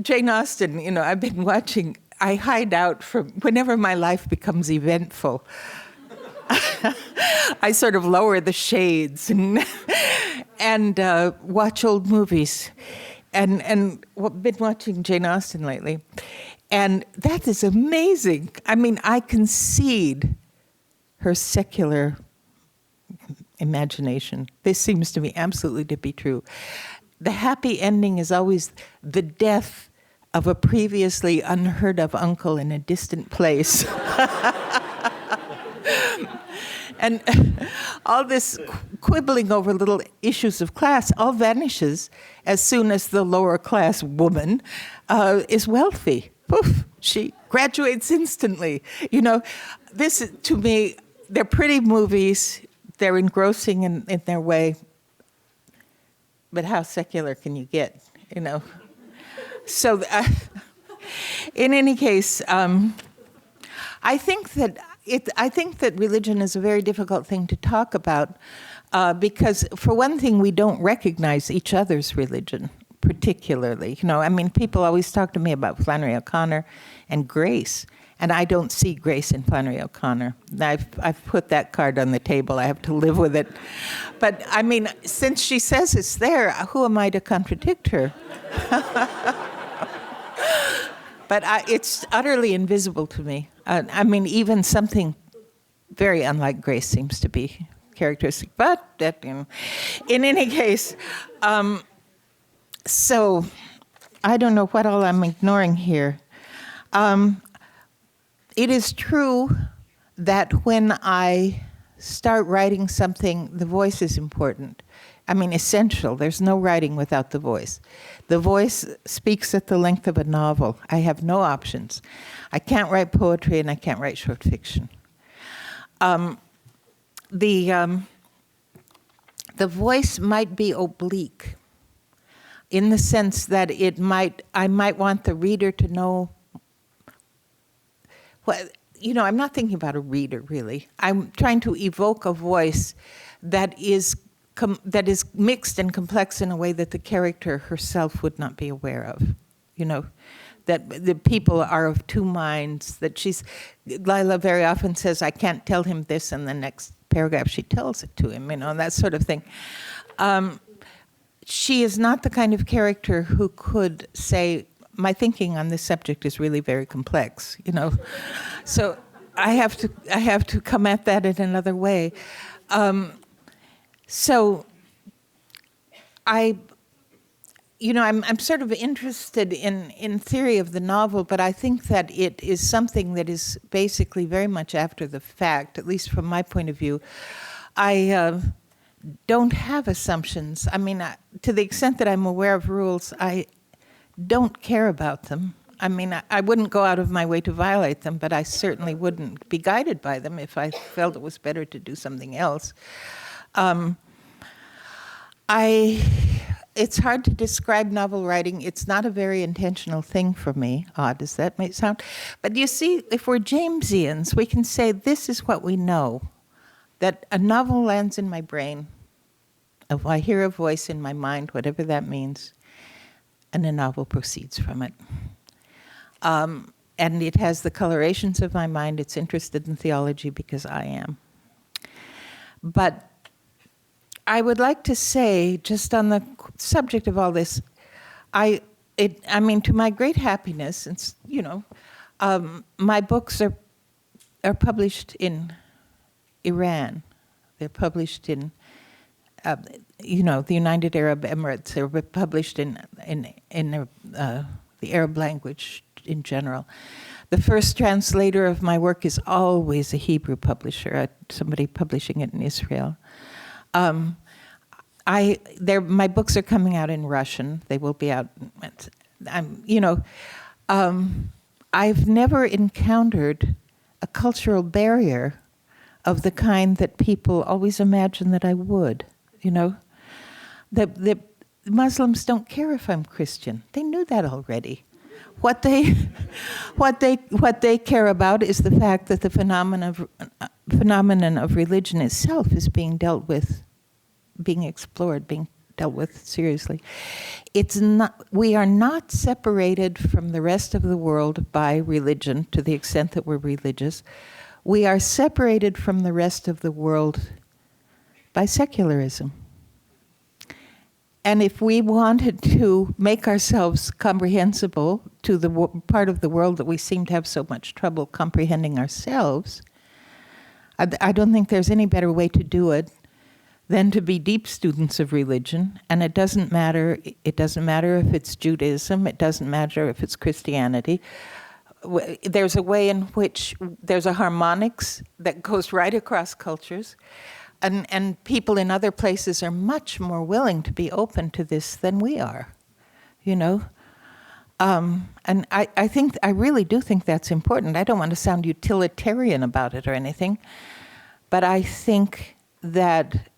Jane Austen, you know, I've been watching, I hide out from, whenever my life becomes eventful, I sort of lower the shades and watch old movies. And I've been watching Jane Austen lately. And that is amazing. I mean, I concede her secular imagination. This seems to me absolutely to be true. The happy ending is always the death of a previously unheard of uncle in a distant place. And all this quibbling over little issues of class all vanishes as soon as the lower class woman is wealthy. Poof, she graduates instantly. You know, this, to me, they're pretty movies. They're engrossing in their way. But how secular can you get, you know? So, in any case, I think that religion is a very difficult thing to talk about because, for one thing, we don't recognize each other's religion particularly. You know, I mean, people always talk to me about Flannery O'Connor and grace, and I don't see grace in Flannery O'Connor. I've put that card on the table. I have to live with it. But I mean, since she says it's there, who am I to contradict her? But it's utterly invisible to me. I mean, even something very unlike grace seems to be characteristic. But that, you know, in any case, so I don't know what all I'm ignoring here. It is true that when I start writing something, the voice is important. I mean, essential. There's no writing without the voice. The voice speaks at the length of a novel. I have no options. I can't write poetry and I can't write short fiction. The voice might be oblique in the sense that I might want the reader to know. Well, you know, I'm not thinking about a reader really. I'm trying to evoke a voice that is mixed and complex in a way that the character herself would not be aware of, you know, that the people are of two minds, that Lila very often says, I can't tell him this, and the next paragraph she tells it to him, you know, that sort of thing. She is not the kind of character who could say, my thinking on this subject is really very complex, you know. So I have to come at that in another way. So I'm sort of interested in theory of the novel, but I think that it is something that is basically very much after the fact, at least from my point of view. I don't have assumptions. I mean, to the extent that I'm aware of rules, I don't care about them. I mean, I wouldn't go out of my way to violate them, but I certainly wouldn't be guided by them if I felt it was better to do something else. It's hard to describe novel writing. It's not a very intentional thing for me, odd as that may sound. But you see, if we're Jamesians, we can say this is what we know, that a novel lands in my brain, if I hear a voice in my mind, whatever that means, and a novel proceeds from it. And it has the colorations of my mind. It's interested in theology because I am. But I would like to say, just on the subject of all this, I mean, to my great happiness, and you know, my books are published in Iran. They're published in, you know, the United Arab Emirates. They're published in the Arab language in general. The first translator of my work is always a Hebrew publisher, somebody publishing it in Israel. My books are coming out in Russian. They will be out. I've never encountered a cultural barrier of the kind that people always imagine that I would. You know, the Muslims don't care if I'm Christian. They knew that already. What they care about is the fact that the phenomenon of religion itself is being dealt with, being explored, being dealt with seriously. We are not separated from the rest of the world by religion to the extent that we're religious. We are separated from the rest of the world by secularism. And if we wanted to make ourselves comprehensible to the part of the world that we seem to have so much trouble comprehending ourselves, I don't think there's any better way to do it than to be deep students of religion. And it doesn't matter if it's Judaism, it doesn't matter if it's Christianity. There's a way in which there's a harmonics that goes right across cultures. And people in other places are much more willing to be open to this than we are, you know? And I really do think that's important. I don't want to sound utilitarian about it or anything, but I think that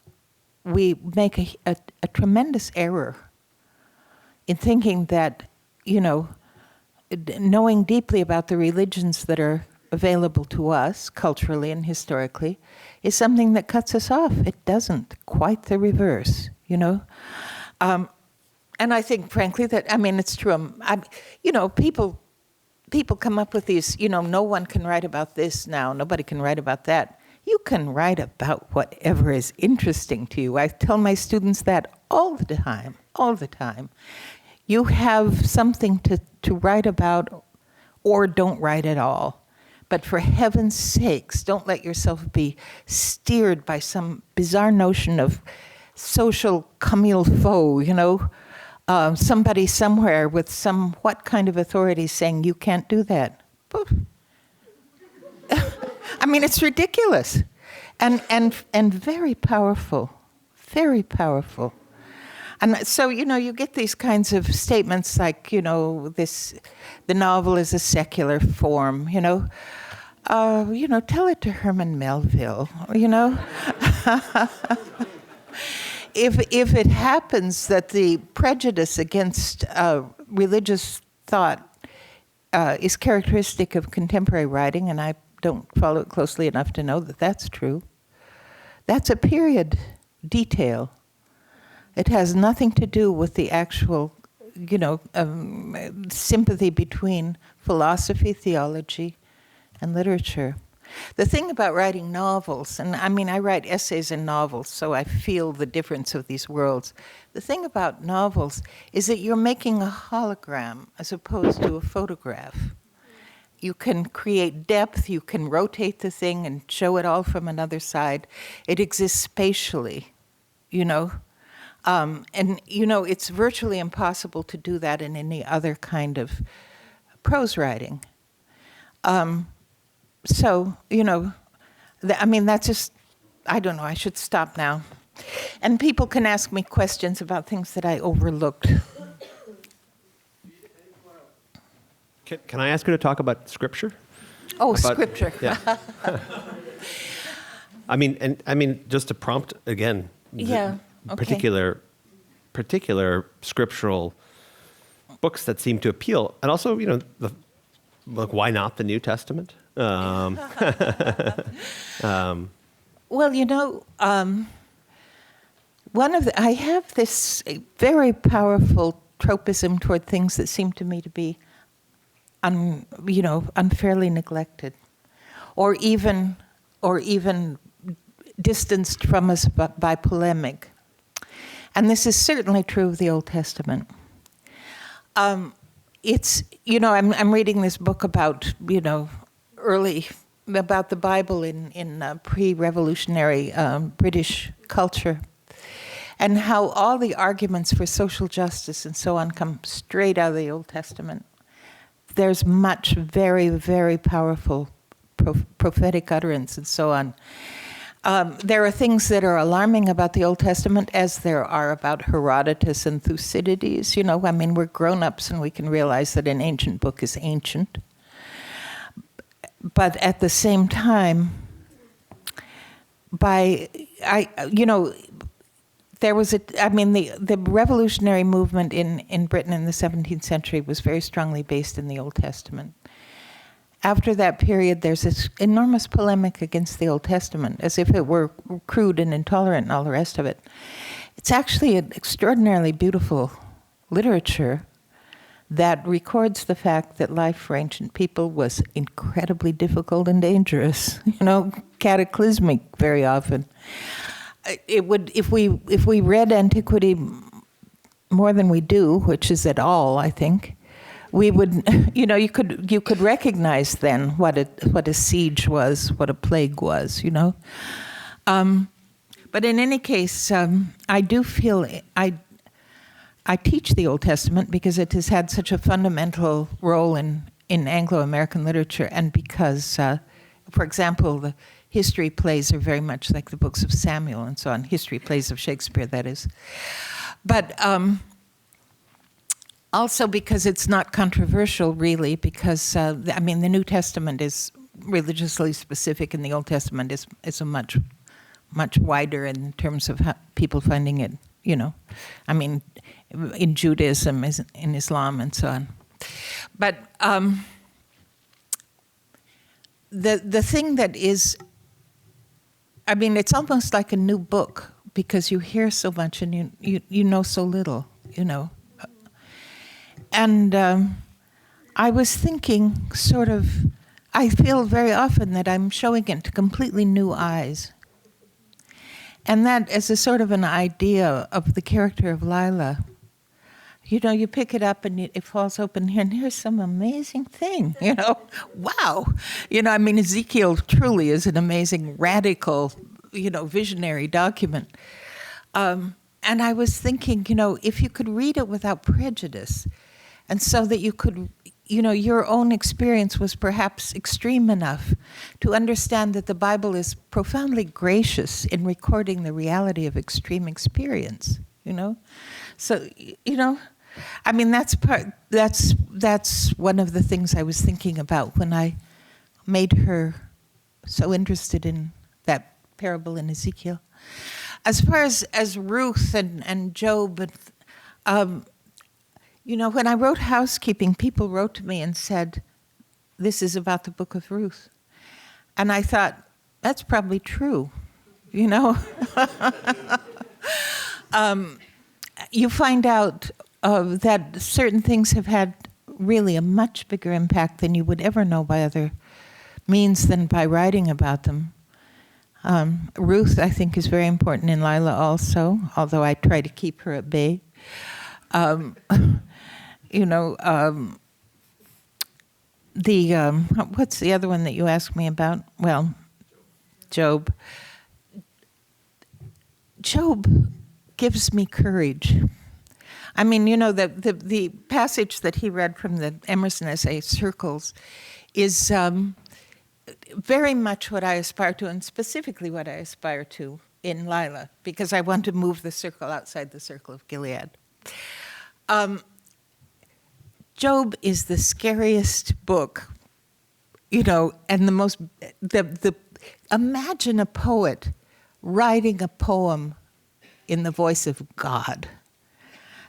we make a tremendous error in thinking that, you know, knowing deeply about the religions that are available to us culturally and historically is something that cuts us off. It doesn't. Quite the reverse, you know? And I think, frankly, that, I mean, it's true. You know, people come up with these, you know, no one can write about this now, nobody can write about that. You can write about whatever is interesting to you. I tell my students that all the time. You have something to write about or don't write at all. But for heaven's sakes, don't let yourself be steered by some bizarre notion of social comme il faut, you know? Somebody somewhere with some what kind of authority saying you can't do that. I mean, it's ridiculous, and very powerful, very powerful. And so, you know, you get these kinds of statements like, you know, the novel is a secular form, you know. Tell it to Herman Melville, you know. If it happens that the prejudice against religious thought is characteristic of contemporary writing, and I don't follow it closely enough to know that that's true, that's a period detail. It has nothing to do with the actual, you know, sympathy between philosophy, theology, and literature. The thing about writing novels, and I mean, I write essays and novels, so I feel the difference of these worlds. The thing about novels is that you're making a hologram as opposed to a photograph. You can create depth, you can rotate the thing and show it all from another side. It exists spatially, you know. And, you know, it's virtually impossible to do that in any other kind of prose writing. So, you know, I mean, that's just, I don't know, I should stop now. And people can ask me questions about things that I overlooked. Can I ask you to talk about scripture? Oh, scripture. Yeah. I mean, just to prompt again. Yeah. Okay. Particular scriptural books that seem to appeal, and also, you know, like, why not the New Testament? Well, you know, I have this very powerful tropism toward things that seem to me to be, unfairly neglected, or even distanced from us by polemic. And this is certainly true of the Old Testament. It's, you know, I'm reading this book about, you know, about the Bible in pre-revolutionary British culture, and how all the arguments for social justice and so on come straight out of the Old Testament. There's much very, very powerful prophetic utterance and so on. There are things that are alarming about the Old Testament, as there are about Herodotus and Thucydides. You know, I mean, we're grown-ups and we can realize that an ancient book is ancient. But at the same time, there was the revolutionary movement in Britain in the 17th century was very strongly based in the Old Testament. After that period, there's this enormous polemic against the Old Testament, as if it were crude and intolerant and all the rest of it. It's actually an extraordinarily beautiful literature that records the fact that life for ancient people was incredibly difficult and dangerous, you know, cataclysmic very often. It would, if we read antiquity more than we do, which is at all, I think, we would, you know, you could recognize then what a siege was, what a plague was, you know. But in any case, I do feel I teach the Old Testament because it has had such a fundamental role in Anglo-American literature, and because, for example, the history plays are very much like the books of Samuel and so on, history plays of Shakespeare, that is. But also because it's not controversial, really, because, I mean, the New Testament is religiously specific, and the Old Testament is a much wider in terms of how people finding it, you know. I mean, in Judaism, in Islam, and so on. But the thing that is, I mean, it's almost like a new book because you hear so much and you know so little, you know. And I was thinking sort of, I feel very often that I'm showing it to completely new eyes. And that as a sort of an idea of the character of Lila. You know, you pick it up and it falls open here, and here's some amazing thing, you know. Wow. You know, I mean, Ezekiel truly is an amazing, radical, you know, visionary document. And I was thinking, you know, if you could read it without prejudice, and so that you could, you know, your own experience was perhaps extreme enough to understand that the Bible is profoundly gracious in recording the reality of extreme experience, you know. So, you know, I mean, that's one of the things I was thinking about when I made her so interested in that parable in Ezekiel. As far as Ruth and Job, you know, when I wrote Housekeeping, people wrote to me and said, this is about the book of Ruth. And I thought, that's probably true, you know. You find out that certain things have had really a much bigger impact than you would ever know by other means than by writing about them. Ruth, I think, is very important in Lila also, although I try to keep her at bay. You know, what's the other one that you asked me about? Well, Job. Job gives me courage. I mean, you know, the passage that he read from the Emerson essay, Circles, is very much what I aspire to, and specifically what I aspire to in Lila, because I want to move the circle outside the circle of Gilead. Job is the scariest book, you know, and imagine a poet writing a poem in the voice of God.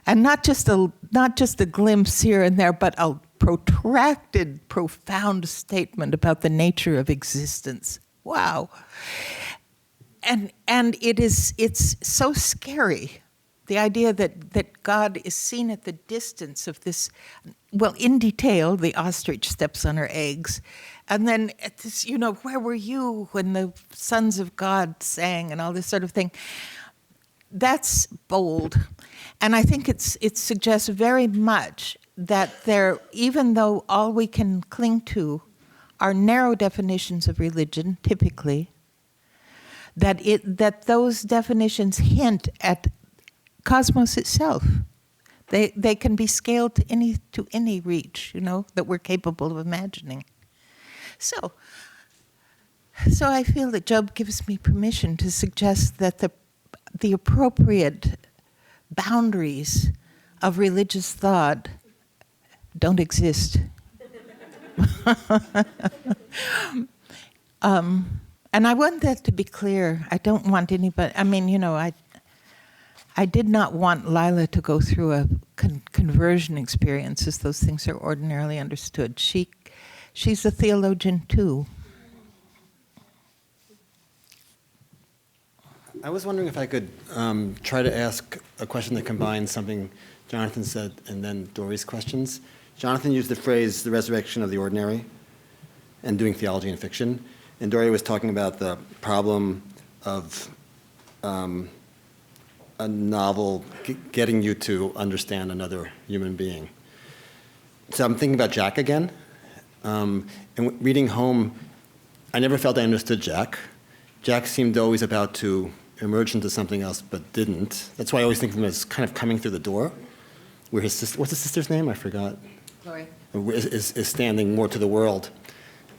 And not just a glimpse here and there, but a protracted, profound statement about the nature of existence. Wow. And it's so scary, the idea that God is seen at the distance of this, well, in detail, the ostrich steps on her eggs. And then at this, you know, where were you when the sons of God sang and all this sort of thing? That's bold. And I think it suggests very much that there, even though all we can cling to are narrow definitions of religion, typically, that those definitions hint at cosmos itself. They can be scaled to any reach, you know, that we're capable of imagining. So I feel that Job gives me permission to suggest that the appropriate boundaries of religious thought don't exist. And I want that to be clear. I don't want anybody, I mean, you know, I did not want Lila to go through a conversion experience as those things are ordinarily understood. She's a theologian too. I was wondering if I could try to ask a question that combines something Jonathan said and then Dory's questions. Jonathan used the phrase, the resurrection of the ordinary, and doing theology in fiction. And Dory was talking about the problem of a novel getting you to understand another human being. So I'm thinking about Jack again. And reading Home, I never felt I understood Jack. Jack seemed always about to emerged into something else but didn't. That's why I always think of him as kind of coming through the door, where his sister, what's his sister's name? I forgot. Glory. Is standing more to the world.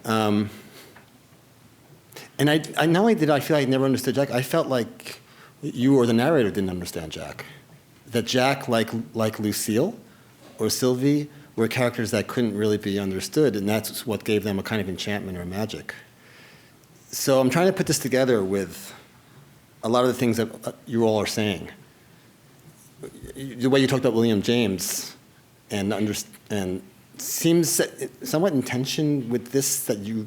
And I not only did I feel I never understood Jack, I felt like you or the narrator didn't understand Jack. That Jack, like Lucille or Sylvie, were characters that couldn't really be understood, and that's what gave them a kind of enchantment or magic. So I'm trying to put this together with a lot of the things that you all are saying. The way you talked about William James and seems somewhat in tension with this, that you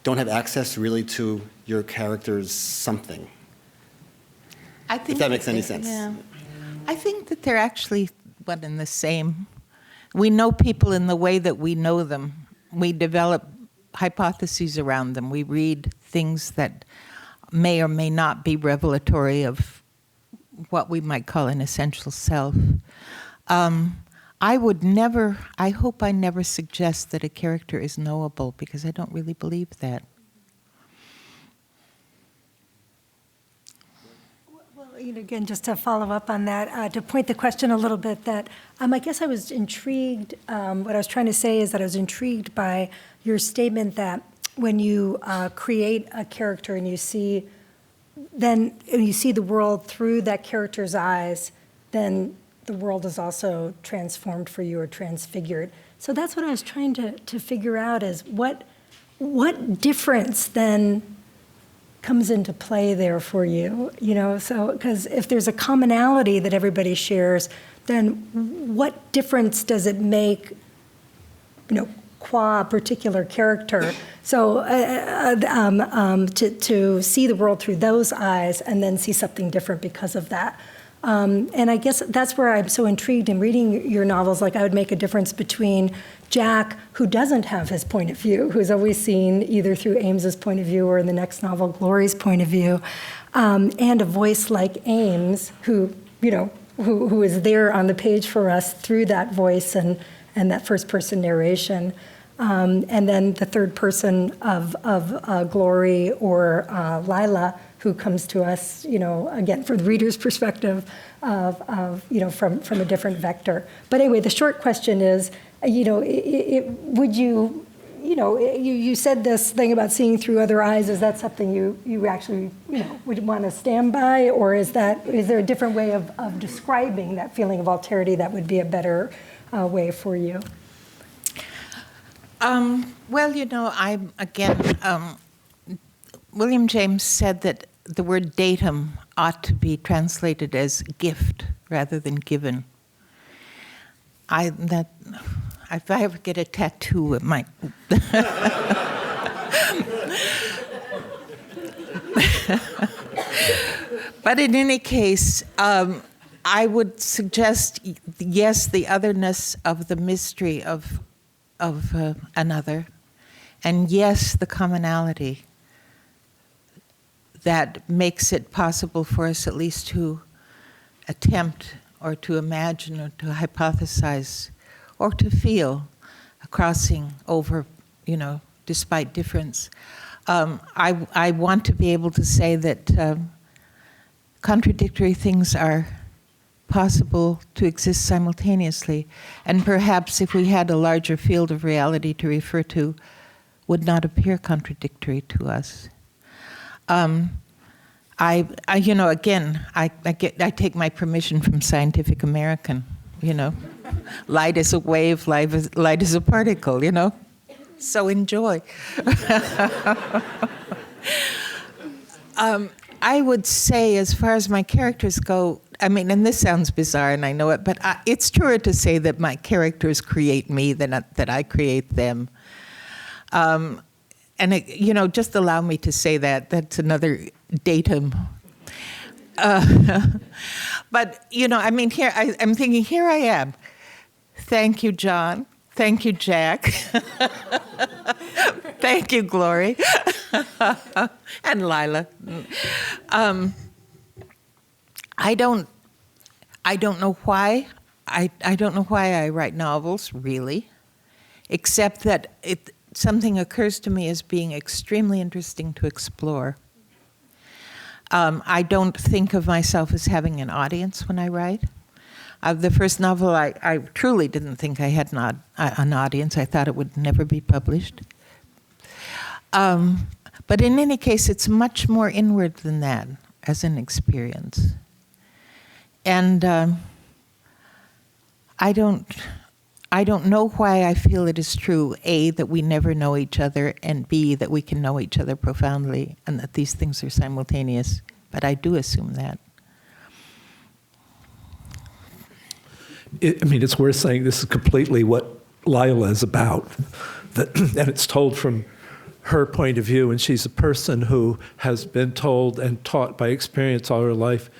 don't have access really to your character's something. I think If that makes any sense. Yeah. I think that they're actually one and the same. We know people in the way that we know them. We develop hypotheses around them. We read things that may or may not be revelatory of what we might call an essential self. I hope I never suggest that a character is knowable, because I don't really believe that. Well, again, just to follow up on that, to point the question a little bit, that I guess I was intrigued. What I was trying to say is that I was intrigued by your statement that when you create a character and you see the world through that character's eyes, then the world is also transformed for you or transfigured. So that's what I was trying to figure out, is what difference then comes into play there for you, so because if there's a commonality that everybody shares, then what difference does it make, qua a particular character? So to see the world through those eyes and then see something different because of that. And I guess that's where I'm so intrigued in reading your novels. Like, I would make a difference between Jack, who doesn't have his point of view, who's always seen either through Ames's point of view or in the next novel, Glory's point of view, and a voice like Ames, who is there on the page for us through that voice and that first-person narration. And then the third person of Glory or Lila, who comes to us, again, from the reader's perspective from a different vector. But anyway, the short question is, would you, you said this thing about seeing through other eyes. Is that something you actually, would want to stand by? Or is there a different way of describing that feeling of alterity that would be a better way for you? William James said that the word datum ought to be translated as gift rather than given. If I ever get a tattoo, it might. But in any case, I would suggest, yes, the otherness of the mystery of another, and yes, the commonality that makes it possible for us at least to attempt or to imagine or to hypothesize or to feel a crossing over, despite difference. I want to be able to say that contradictory things are possible to exist simultaneously, and perhaps if we had a larger field of reality to refer to, would not appear contradictory to us. I take my permission from Scientific American, light is a wave, light is a particle, so enjoy. I would say, as far as my characters go, and this sounds bizarre, and I know it, but it's truer to say that my characters create me than that I create them. Just allow me to say that. That's another datum. But, here, I'm thinking, here I am. Thank you, John. Thank you, Jack. Thank you, Glory. And Lila. I don't know why. I don't know why I write novels, really, except that something occurs to me as being extremely interesting to explore. I don't think of myself as having an audience when I write. The first novel, I truly didn't think I had an audience. I thought it would never be published. But in any case, it's much more inward than that as an experience. And I don't know why I feel it is true, A, that we never know each other, and B, that we can know each other profoundly, and that these things are simultaneous. But I do assume that. It's worth saying this is completely what Lila is about. And it's told from her point of view, and she's a person who has been told and taught by experience all her life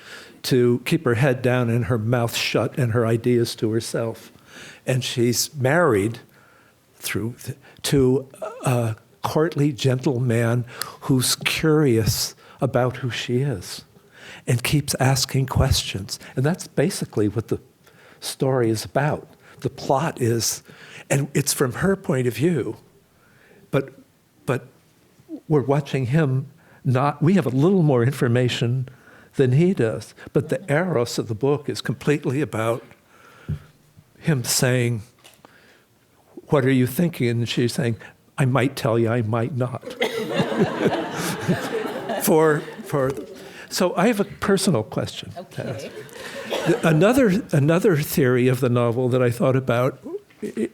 to keep her head down and her mouth shut and her ideas to herself. And she's married to a courtly, gentle man who's curious about who she is and keeps asking questions. And that's basically what the story is about. The plot is, and it's from her point of view, but we're watching him we have a little more information than he does. But the eros of the book is completely about him saying, "What are you thinking?" And she's saying, "I might tell you, I might not." So I have a personal question to ask. Another theory of the novel that I thought about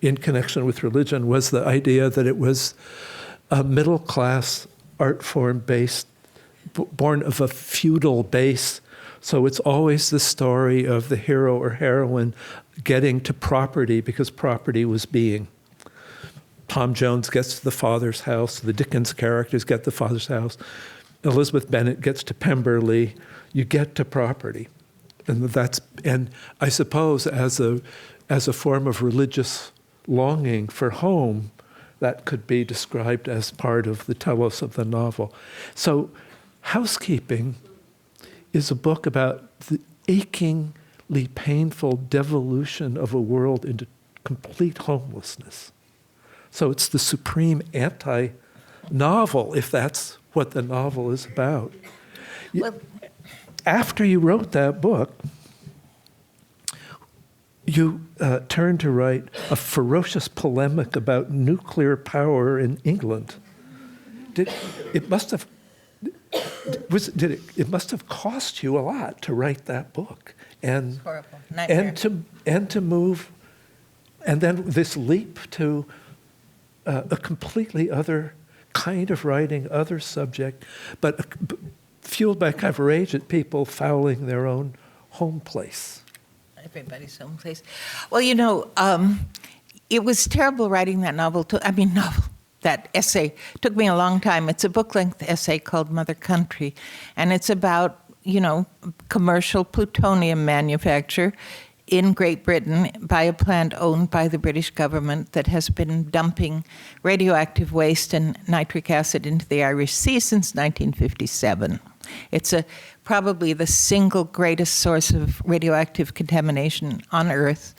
in connection with religion was the idea that it was a middle-class art form based, born of a feudal base. So it's always the story of the hero or heroine getting to property because property was being. Tom Jones gets to the father's house. The Dickens characters get the father's house. Elizabeth Bennet gets to Pemberley. You get to property. And I suppose as a form of religious longing for home, that could be described as part of the telos of the novel. So Housekeeping is a book about the achingly painful devolution of a world into complete homelessness. So it's the supreme anti-novel, if that's what the novel is about. Well, after you wrote that book, you turned to write a ferocious polemic about nuclear power in England. It must have cost you a lot to write that book, and horrible. Nightmare. and to move, and then this leap to a completely other kind of writing, other subject, but fueled by kind of rage at people fouling their own home place. Everybody's home place. Well, it was terrible writing that that essay. Took me a long time. It's a book-length essay called Mother Country, and it's about, commercial plutonium manufacture in Great Britain by a plant owned by the British government that has been dumping radioactive waste and nitric acid into the Irish Sea since 1957. It's probably the single greatest source of radioactive contamination on Earth,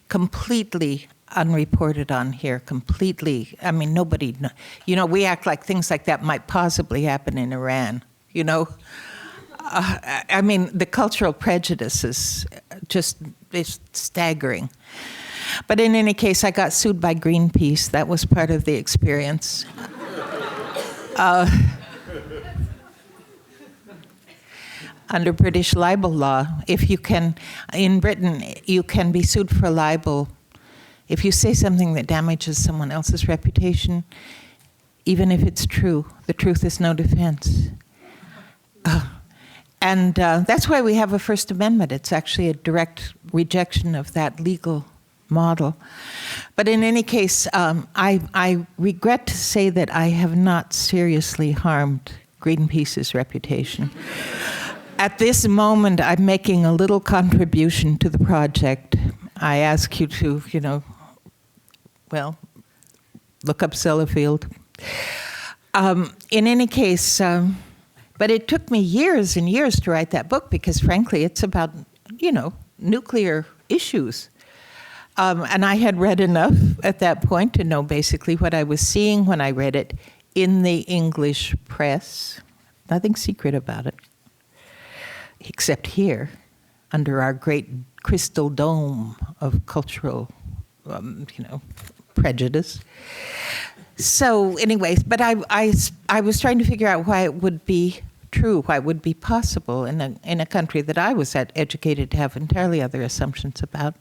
completely unreported on here, completely. Nobody, we act like things like that might possibly happen in Iran, the cultural prejudice is just staggering. But in any case, I got sued by Greenpeace. That was part of the experience. Under British libel law, in Britain, you can be sued for libel if you say something that damages someone else's reputation, even if it's true. The truth is no defense. And that's why we have a First Amendment. It's actually a direct rejection of that legal model. But in any case, I regret to say that I have not seriously harmed Greenpeace's reputation. At this moment, I'm making a little contribution to the project. I ask you to, look up Sellafield. In any case, but it took me years and years to write that book because, frankly, it's about, nuclear issues. And I had read enough at that point to know basically what I was seeing when I read it in the English press. Nothing secret about it. except here, under our great crystal dome of cultural, prejudice. So anyways, but I was trying to figure out why it would be true, why it would be possible in a country that I was educated to have entirely other assumptions about.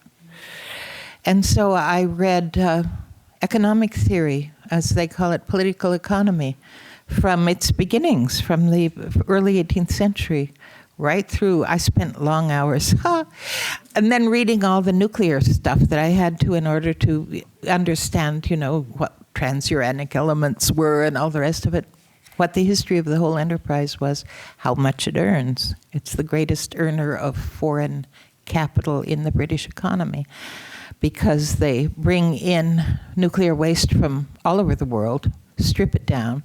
And so I read economic theory, as they call it, political economy, from its beginnings, from the early 18th century, right through. I spent long hours, and then reading all the nuclear stuff that I had to in order to understand, what transuranic elements were and all the rest of it, what the history of the whole enterprise was, how much it earns. It's the greatest earner of foreign capital in the British economy, because they bring in nuclear waste from all over the world, strip it down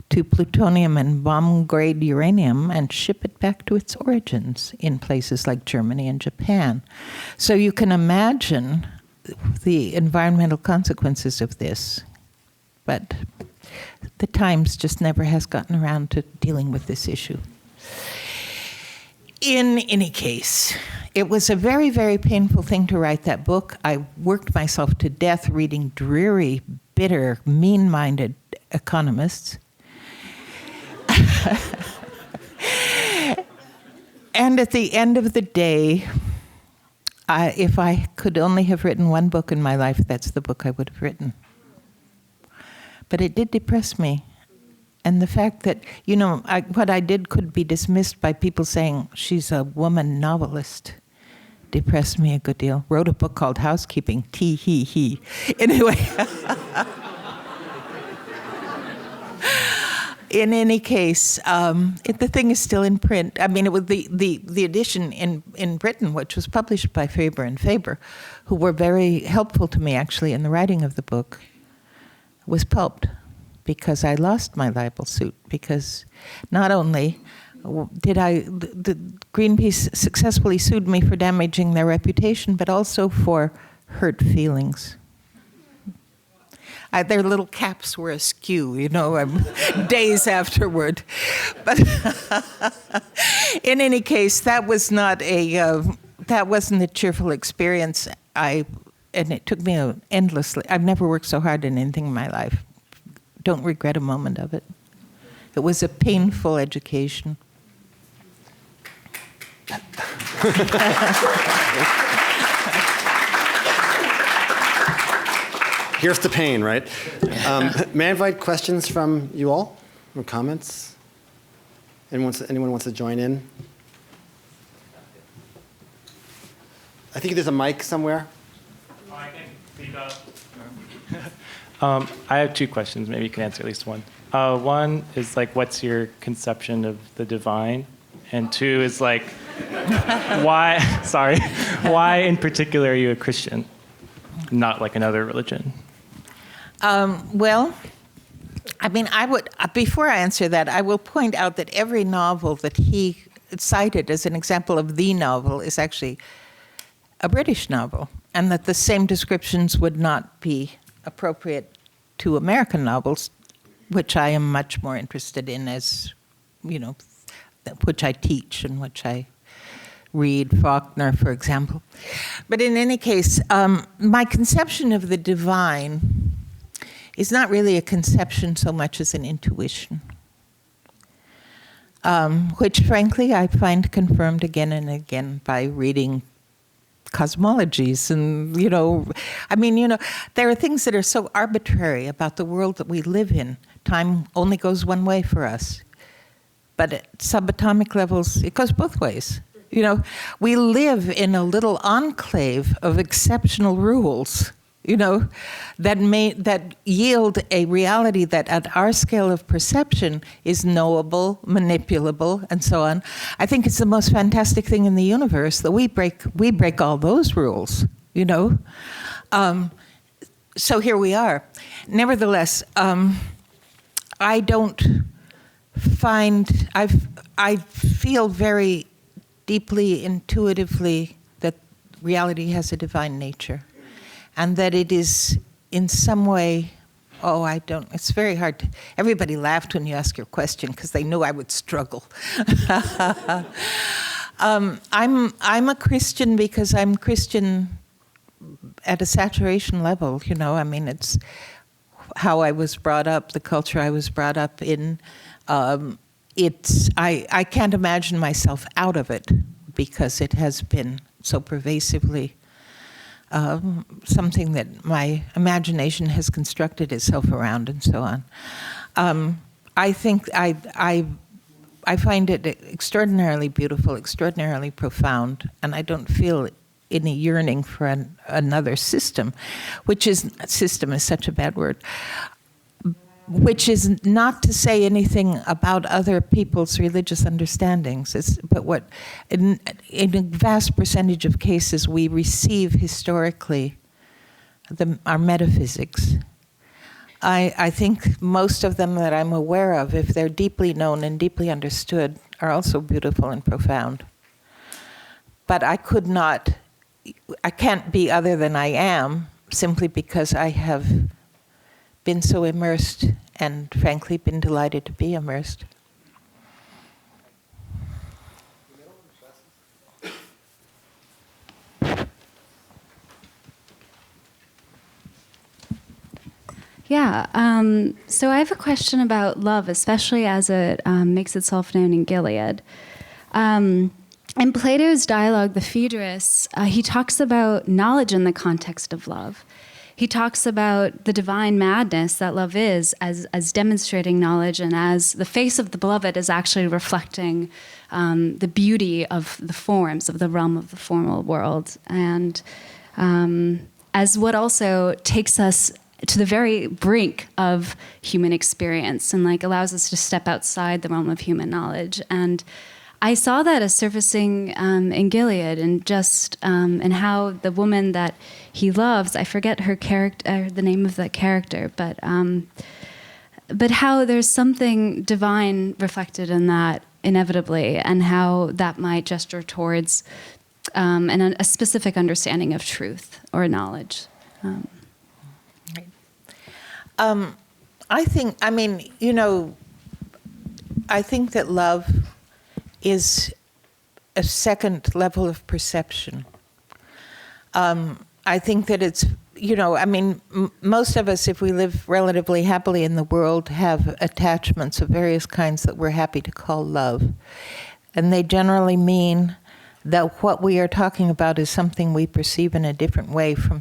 to plutonium and bomb-grade uranium, and ship it back to its origins in places like Germany and Japan. So you can imagine the environmental consequences of this, but the Times just never has gotten around to dealing with this issue. In any case, it was a very, very painful thing to write that book. I worked myself to death reading dreary, bitter, mean-minded economists. And at the end of the day, if I could only have written one book in my life, that's the book I would have written. But it did depress me. And the fact that, what I did could be dismissed by people saying she's a woman novelist depressed me a good deal. Wrote a book called Housekeeping, He. Anyway. In any case, the thing is still in print. I mean, it was the edition in Britain, which was published by Faber and Faber, who were very helpful to me, actually, in the writing of the book, was pulped because I lost my libel suit. Because not only did the Greenpeace successfully sued me for damaging their reputation, but also for hurt feelings. Their little caps were askew, days afterward. But in any case, that wasn't a cheerful experience. And it took me endlessly. I've never worked so hard in anything in my life. Don't regret a moment of it. It was a painful education. Here's the pain, right? May I invite questions from you all, or comments? Anyone wants to join in? I think there's a mic somewhere. I can speak up. I have two questions. Maybe you can answer at least one. One is what's your conception of the divine? And two is why in particular are you a Christian, not another religion? Well, I mean, before I answer that, I will point out that every novel that he cited as an example of the novel is actually a British novel, and that the same descriptions would not be appropriate to American novels, which I am much more interested in as, which I teach and which I read, Faulkner, for example. But in any case, my conception of the divine is not really a conception so much as an intuition, which frankly I find confirmed again and again by reading cosmologies. And, there are things that are so arbitrary about the world that we live in. Time only goes one way for us. But at subatomic levels, it goes both ways. We live in a little enclave of exceptional rules, that yield a reality that at our scale of perception is knowable, manipulable, and so on. I think it's the most fantastic thing in the universe that we break all those rules, So here we are. Nevertheless, I feel very deeply, intuitively that reality has a divine nature. And that it is in some way, it's very hard. Everybody laughed when you asked your question because they knew I would struggle. I'm a Christian because I'm Christian at a saturation level. You know, I mean, it's how I was brought up, the culture I was brought up in. I can't imagine myself out of it because it has been so pervasively something that my imagination has constructed itself around, and so on. I think I find it extraordinarily beautiful, extraordinarily profound, and I don't feel any yearning for another system, system is such a bad word, which is not to say anything about other people's religious understandings, but what, in a vast percentage of cases, we receive historically our metaphysics. I think most of them that I'm aware of, if they're deeply known and deeply understood, are also beautiful and profound. But I can't be other than I am simply because I have been so immersed and frankly been delighted to be immersed. Yeah, so I have a question about love, especially as it makes itself known in Gilead. In Plato's dialogue, The Phaedrus, he talks about knowledge in the context of love. He talks about the divine madness that love is as demonstrating knowledge, and as the face of the beloved is actually reflecting the beauty of the forms, of the realm of the formal world. And as what also takes us to the very brink of human experience and like allows us to step outside the realm of human knowledge. And I saw that as surfacing in Gilead, and just and how the woman that he loves, I forget her character, the name of that character, but how there's something divine reflected in that inevitably, and how that might gesture towards a specific understanding of truth or knowledge. I think that love is a second level of perception. I think that it's, most of us, if we live relatively happily in the world, have attachments of various kinds that we're happy to call love. And they generally mean that what we are talking about is something we perceive in a different way from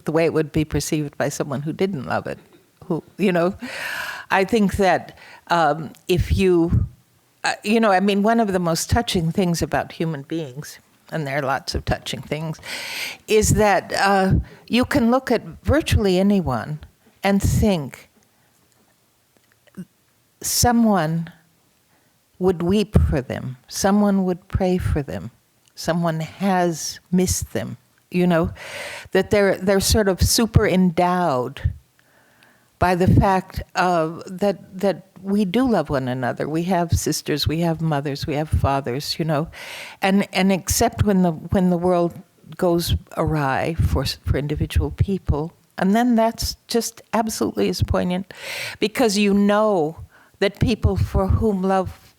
the way it would be perceived by someone who didn't love it. I think that if you, one of the most touching things about human beings, and there are lots of touching things, is that you can look at virtually anyone and think someone would weep for them, someone would pray for them, someone has missed them, that they're sort of super endowed by the fact that we do love one another. We have sisters, we have mothers, we have fathers, and except when the world goes awry for individual people, and then that's just absolutely as poignant, because that people for whom love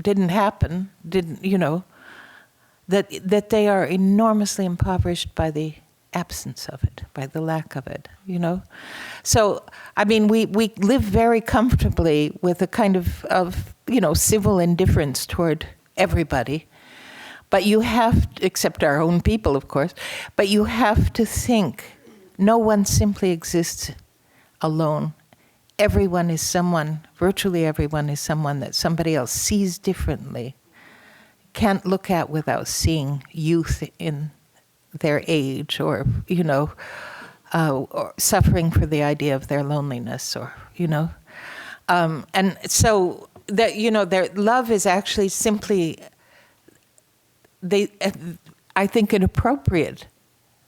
didn't happen, that they are enormously impoverished by the absence of it, by the lack of it, So, we live very comfortably with a kind of civil indifference toward everybody. But you have, except our own people, of course, but you have to think no one simply exists alone. Everyone is someone, virtually everyone is someone that somebody else sees differently, can't look at without seeing youth in their age, or or suffering for the idea of their loneliness, or and so that their love is actually simply I think an appropriate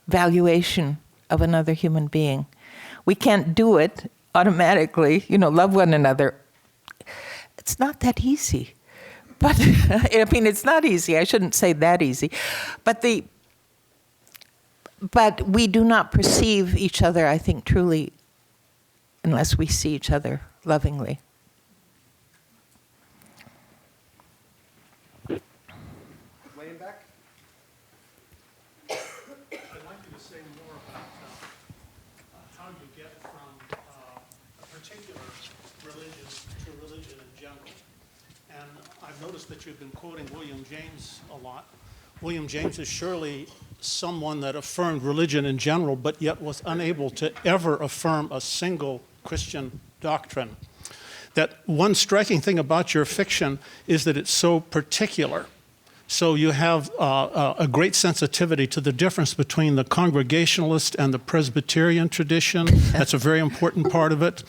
valuation of another human being. We can't do it automatically, love one another. It's not that easy. But it's not easy. I shouldn't say that easy. But we do not perceive each other, I think, truly, unless we see each other lovingly. religion in general. And I've noticed that you've been quoting William James a lot. William James is surely someone that affirmed religion in general, but yet was unable to ever affirm a single Christian doctrine. That one striking thing about your fiction is that it's so particular. So you have a great sensitivity to the difference between the Congregationalist and the Presbyterian tradition. That's a very important part of it.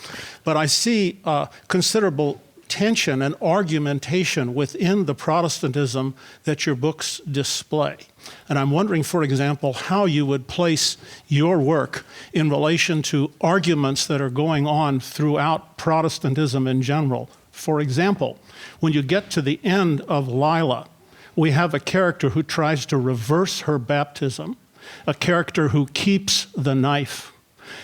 But I see considerable tension and argumentation within the Protestantism that your books display. And I'm wondering, for example, how you would place your work in relation to arguments that are going on throughout Protestantism in general. For example, when you get to the end of Lila, we have a character who tries to reverse her baptism, a character who keeps the knife,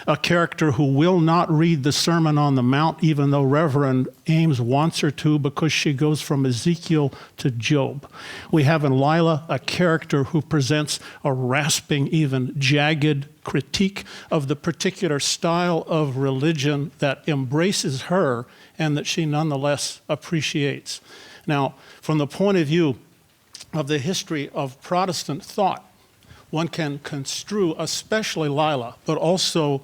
a character who will not read the Sermon on the Mount, even though Reverend Ames wants her to, because she goes from Ezekiel to Job. We have in Lila a character who presents a rasping, even jagged critique of the particular style of religion that embraces her and that she nonetheless appreciates. Now, from the point of view of the history of Protestant thought, one can construe, especially Lila, but also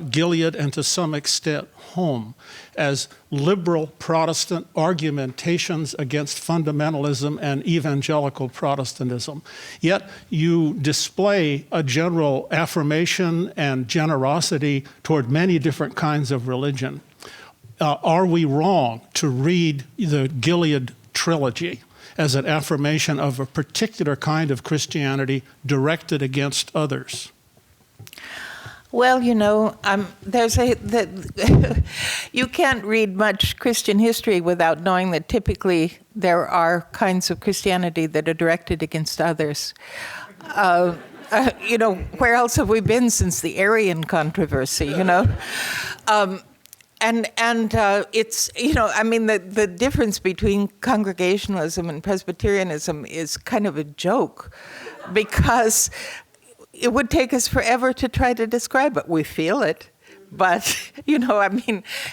Gilead and to some extent Home, as liberal Protestant argumentations against fundamentalism and evangelical Protestantism. Yet you display a general affirmation and generosity toward many different kinds of religion. Are we wrong to read the Gilead trilogy as an affirmation of a particular kind of Christianity directed against others? Well, you can't read much Christian history without knowing that typically there are kinds of Christianity that are directed against others. Where else have we been since the Arian controversy, And it's, the difference between Congregationalism and Presbyterianism is kind of a joke, because it would take us forever to try to describe it. We feel it. But,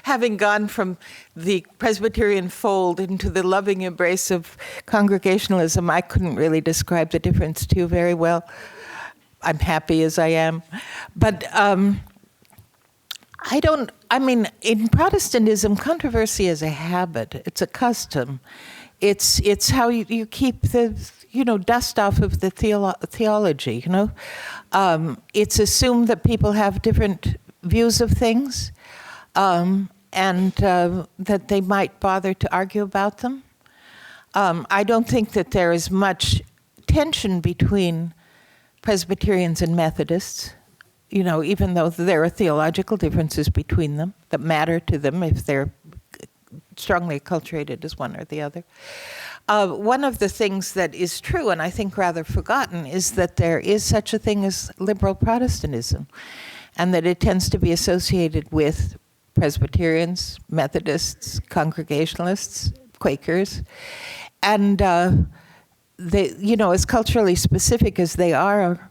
having gone from the Presbyterian fold into the loving embrace of Congregationalism, I couldn't really describe the difference to you very well. I'm happy as I am. But in Protestantism, controversy is a habit. It's a custom. It's how you keep the, dust off of the theology, It's assumed that people have different views of things, and that they might bother to argue about them. I don't think that there is much tension between Presbyterians and Methodists, even though there are theological differences between them that matter to them if they're strongly acculturated as one or the other. One of the things that is true, and I think rather forgotten, is that there is such a thing as liberal Protestantism, and that it tends to be associated with Presbyterians, Methodists, Congregationalists, Quakers, and as culturally specific as they are,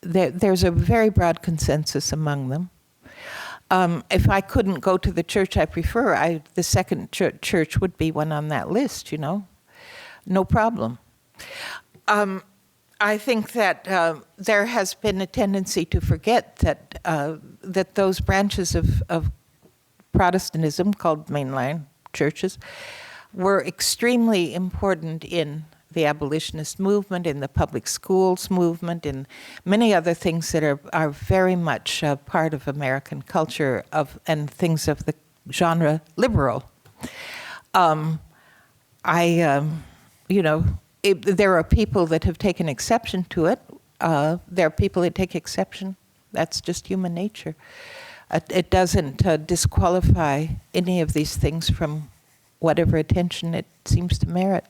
there's a very broad consensus among them. If I couldn't go to the church I prefer, the second church would be one on that list, no problem. I think that there has been a tendency to forget that those branches of Protestantism, called mainline churches, were extremely important in the abolitionist movement, in the public schools movement, in many other things that are very much part of American culture and things of the genre liberal. There are people that have taken exception to it. There are people that take exception. That's just human nature. It doesn't disqualify any of these things from whatever attention it seems to merit.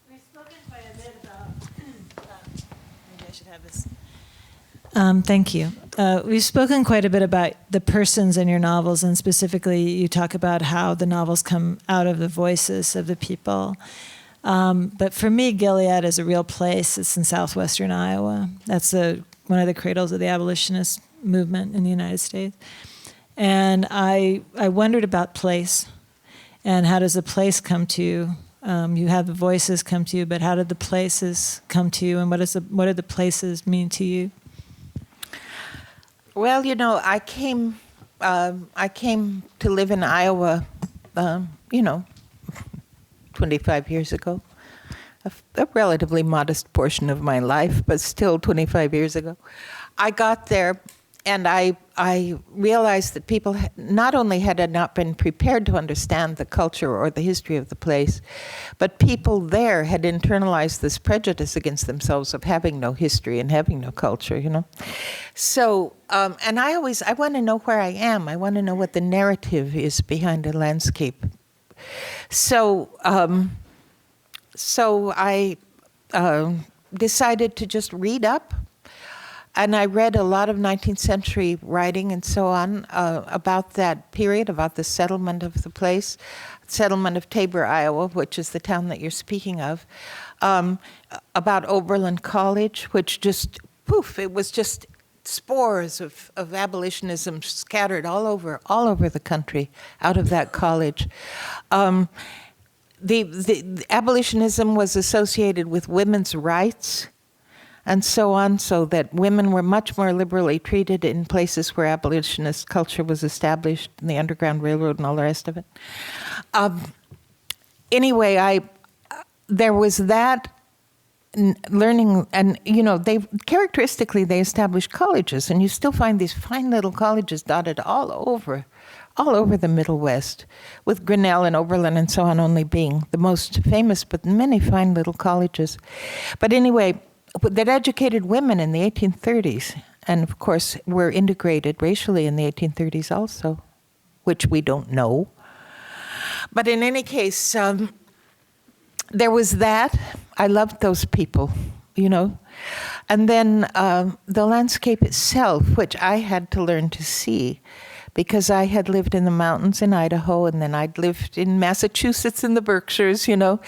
We've spoken quite a bit about. Maybe I should have this. Thank you. We've spoken quite a bit about the persons in your novels, and specifically, you talk about how the novels come out of the voices of the people. But for me, Gilead is a real place. It's in southwestern Iowa. That's one of the cradles of the abolitionist movement in the United States. And I wondered about place, and how does the place come to you? You have the voices come to you, but how did the places come to you, and what do the places mean to you? Well, I came to live in Iowa, 25 years ago. A relatively modest portion of my life, but still 25 years ago. I got there, and I realized that people not only had not been prepared to understand the culture or the history of the place, but people there had internalized this prejudice against themselves of having no history and having no culture, So, and I want to know where I am. I want to know what the narrative is behind a landscape. So I decided to just read up. And I read a lot of 19th century writing and so on about that period, about the settlement of the place, settlement of Tabor, Iowa, which is the town that you're speaking of, about Oberlin College, which just, it was just spores of abolitionism scattered all over the country out of that college. The abolitionism was associated with women's rights and so on, so that women were much more liberally treated in places where abolitionist culture was established, in the Underground Railroad and all the rest of it. Anyway, there was that learning, and they established colleges, and you still find these fine little colleges dotted all over the Middle West, with Grinnell and Oberlin and so on only being the most famous, but many fine little colleges. But anyway, that educated women in the 1830s, and of course were integrated racially in the 1830s also, which we don't know. But in any case, there was that. I loved those people, And then the landscape itself, which I had to learn to see, because I had lived in the mountains in Idaho, and then I'd lived in Massachusetts in the Berkshires, I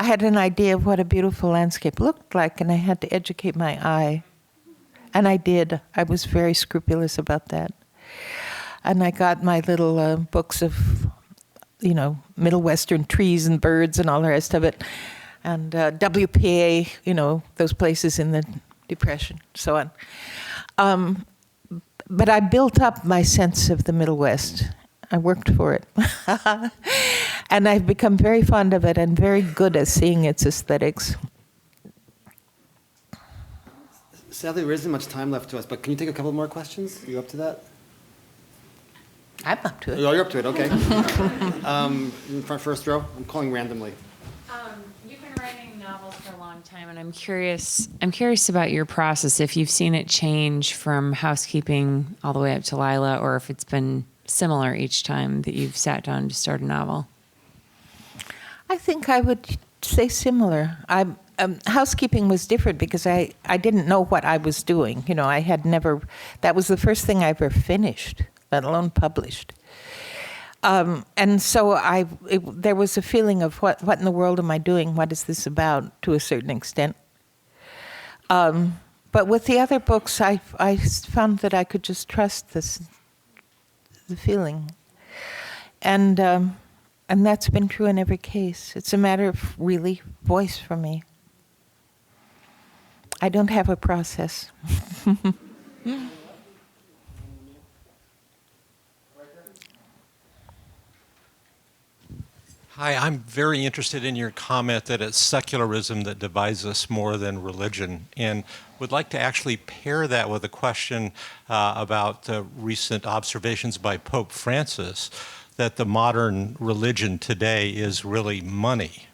had an idea of what a beautiful landscape looked like, and I had to educate my eye. And I did. I was very scrupulous about that. And I got my little books of, Middle Western trees and birds and all the rest of it. And WPA, those places in the Depression, so on. But I built up my sense of the Middle West. I worked for it. And I've become very fond of it and very good at seeing its aesthetics. Sadly, there isn't much time left to us, but can you take a couple more questions? Are you up to that? I'm up to it. Oh, you're up to it, okay. In front first row, I'm calling randomly. You've been writing novels for a long time, and I'm curious about your process, if you've seen it change from Housekeeping all the way up to Lila, or if it's been similar each time that you've sat down to start a novel. I think I would say similar. Housekeeping was different because I didn't know what I was doing. I had never, that was the first thing I ever finished, let alone published. And so there was a feeling of what in the world am I doing? What is this about, to a certain extent? But with the other books, I found that I could just trust the feeling. And that's been true in every case. It's a matter of really voice for me. I don't have a process. Hi, I'm very interested in your comment that it's secularism that divides us more than religion, and would like to actually pair that with a question about recent observations by Pope Francis that the modern religion today is really money.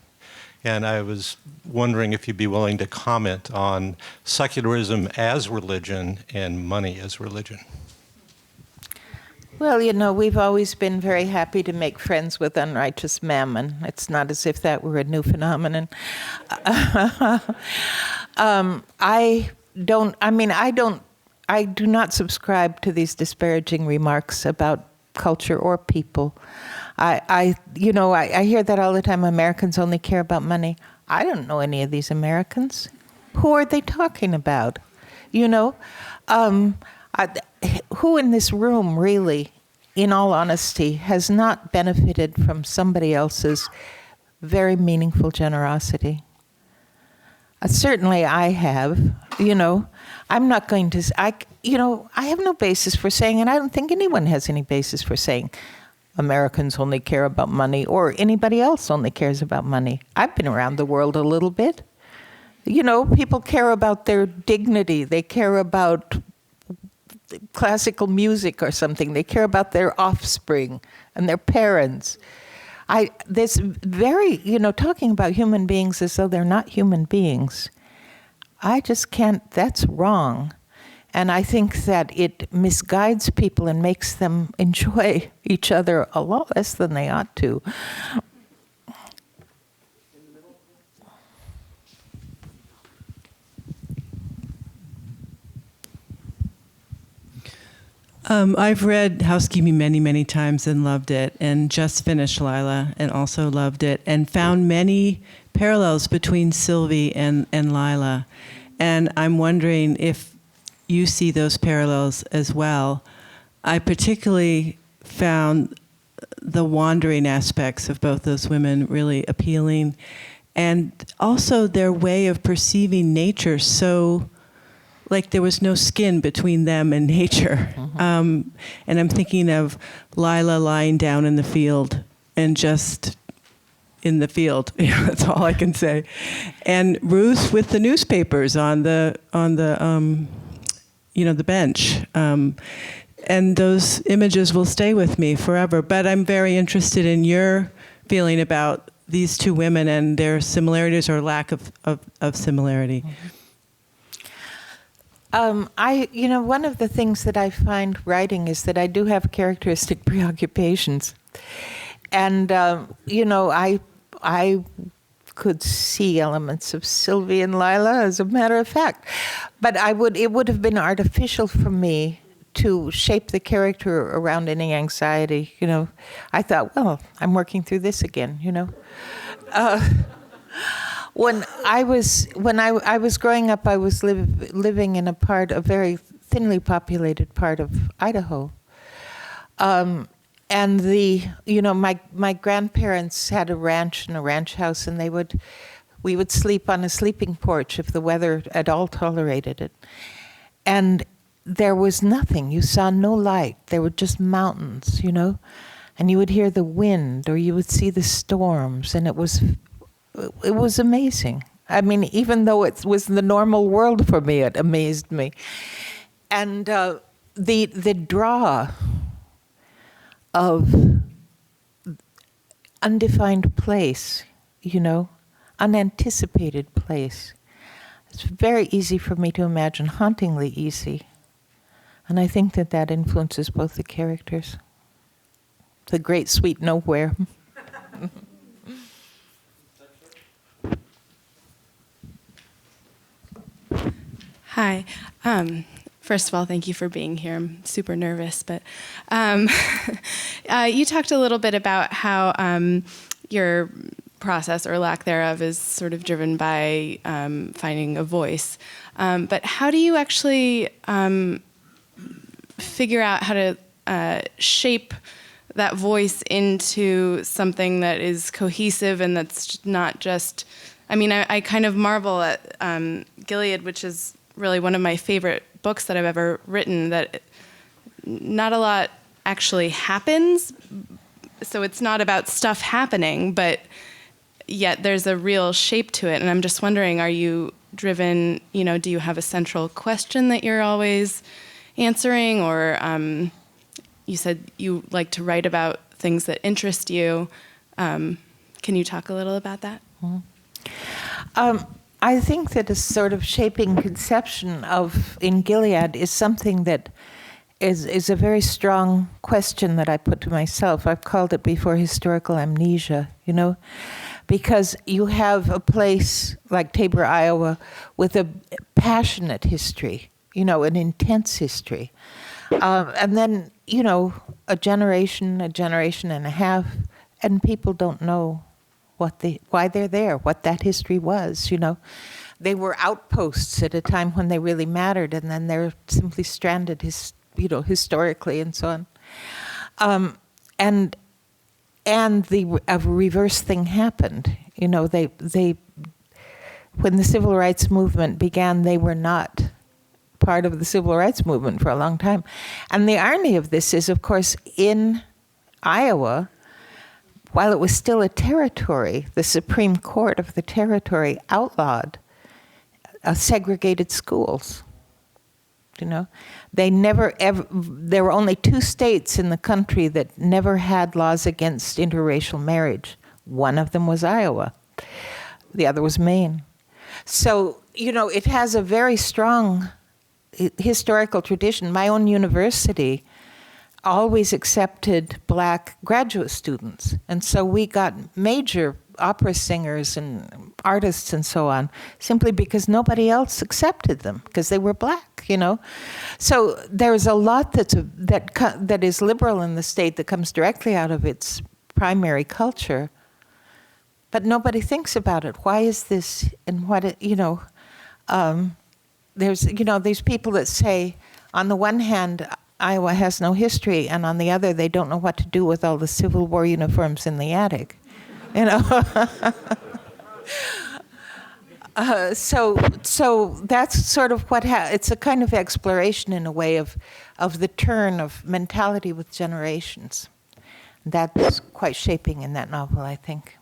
And I was wondering if you'd be willing to comment on secularism as religion and money as religion. Well, we've always been very happy to make friends with unrighteous mammon. It's not as if that were a new phenomenon. I do not subscribe to these disparaging remarks about culture or people. I hear that all the time. Americans only care about money. I don't know any of these Americans. Who are they talking about? You know, who in this room really, in all honesty, has not benefited from somebody else's very meaningful generosity? Certainly I have. You know, I'm not going to, I have no basis for saying, and I don't think anyone has any basis for saying, Americans only care about money, or anybody else only cares about money. I've been around the world a little bit. You know, people care about their dignity. They care about classical music or something. They care about their offspring and their parents. This very, talking about human beings as though they're not human beings, I just can't, that's wrong. And I think that it misguides people and makes them enjoy each other a lot less than they ought to. I've read Housekeeping many, many times and loved it, and just finished Lila and also loved it, and found many parallels between Sylvie and Lila. And I'm wondering if you see those parallels as well. I particularly found the wandering aspects of both those women really appealing, and also their way of perceiving nature, so like there was no skin between them and nature. And I'm thinking of Lila lying down in the field and just in the field. That's all I can say. And Ruth with the newspapers on the bench. And those images will stay with me forever. But I'm very interested in your feeling about these two women and their similarities or lack of similarity. One of the things that I find writing is that I do have characteristic preoccupations. And, I could see elements of Sylvie and Lila, as a matter of fact. But it would have been artificial for me to shape the character around any anxiety. I thought, well, I'm working through this again, When I was growing up, I was living in a very thinly populated part of Idaho. And my grandparents had a ranch and a ranch house, and we would sleep on a sleeping porch if the weather at all tolerated it. And there was nothing. You saw no light. There were just mountains, and you would hear the wind, or you would see the storms, and it was amazing. I mean, even though it was the normal world for me, it amazed me. And the draw of undefined place, unanticipated place. It's very easy for me to imagine, hauntingly easy. And I think that influences both the characters. The great sweet nowhere. Hi. First of all, thank you for being here. I'm super nervous, but you talked a little bit about how your process or lack thereof is sort of driven by finding a voice. But how do you actually figure out how to shape that voice into something that is cohesive and that's not just... I kind of marvel at Gilead, which is really one of my favorite books that I've ever written, that not a lot actually happens. So it's not about stuff happening, but yet there's a real shape to it. And I'm just wondering, are you driven, do you have a central question that you're always answering? Or you said you like to write about things that interest you. Can you talk a little about that? Mm-hmm. I think that a sort of shaping conception in Gilead is something that is a very strong question that I put to myself. I've called it before historical amnesia, because you have a place like Tabor, Iowa, with a passionate history, an intense history. And then, a generation and a half, and people don't know why they're there, what that history was, they were outposts at a time when they really mattered, and then they're simply stranded, historically and so on. And a reverse thing happened. They when the civil rights movement began, they were not part of the civil rights movement for a long time. And the irony of this is, of course, in Iowa, while it was still a territory, the Supreme Court of the territory outlawed segregated schools. They never ever. There were only 2 states in the country that never had laws against interracial marriage. One of them was Iowa. The other was Maine. So, it has a very strong historical tradition. My own university always accepted black graduate students. And so we got major opera singers and artists and so on, simply because nobody else accepted them, because they were black, So there's a lot that is liberal in the state that comes directly out of its primary culture, but nobody thinks about it. Why is this, and there's these people that say, on the one hand, Iowa has no history, and on the other, they don't know what to do with all the Civil War uniforms in the attic. So that's sort of what it's a kind of exploration in a way of the turn of mentality with generations. That's quite shaping in that novel, I think.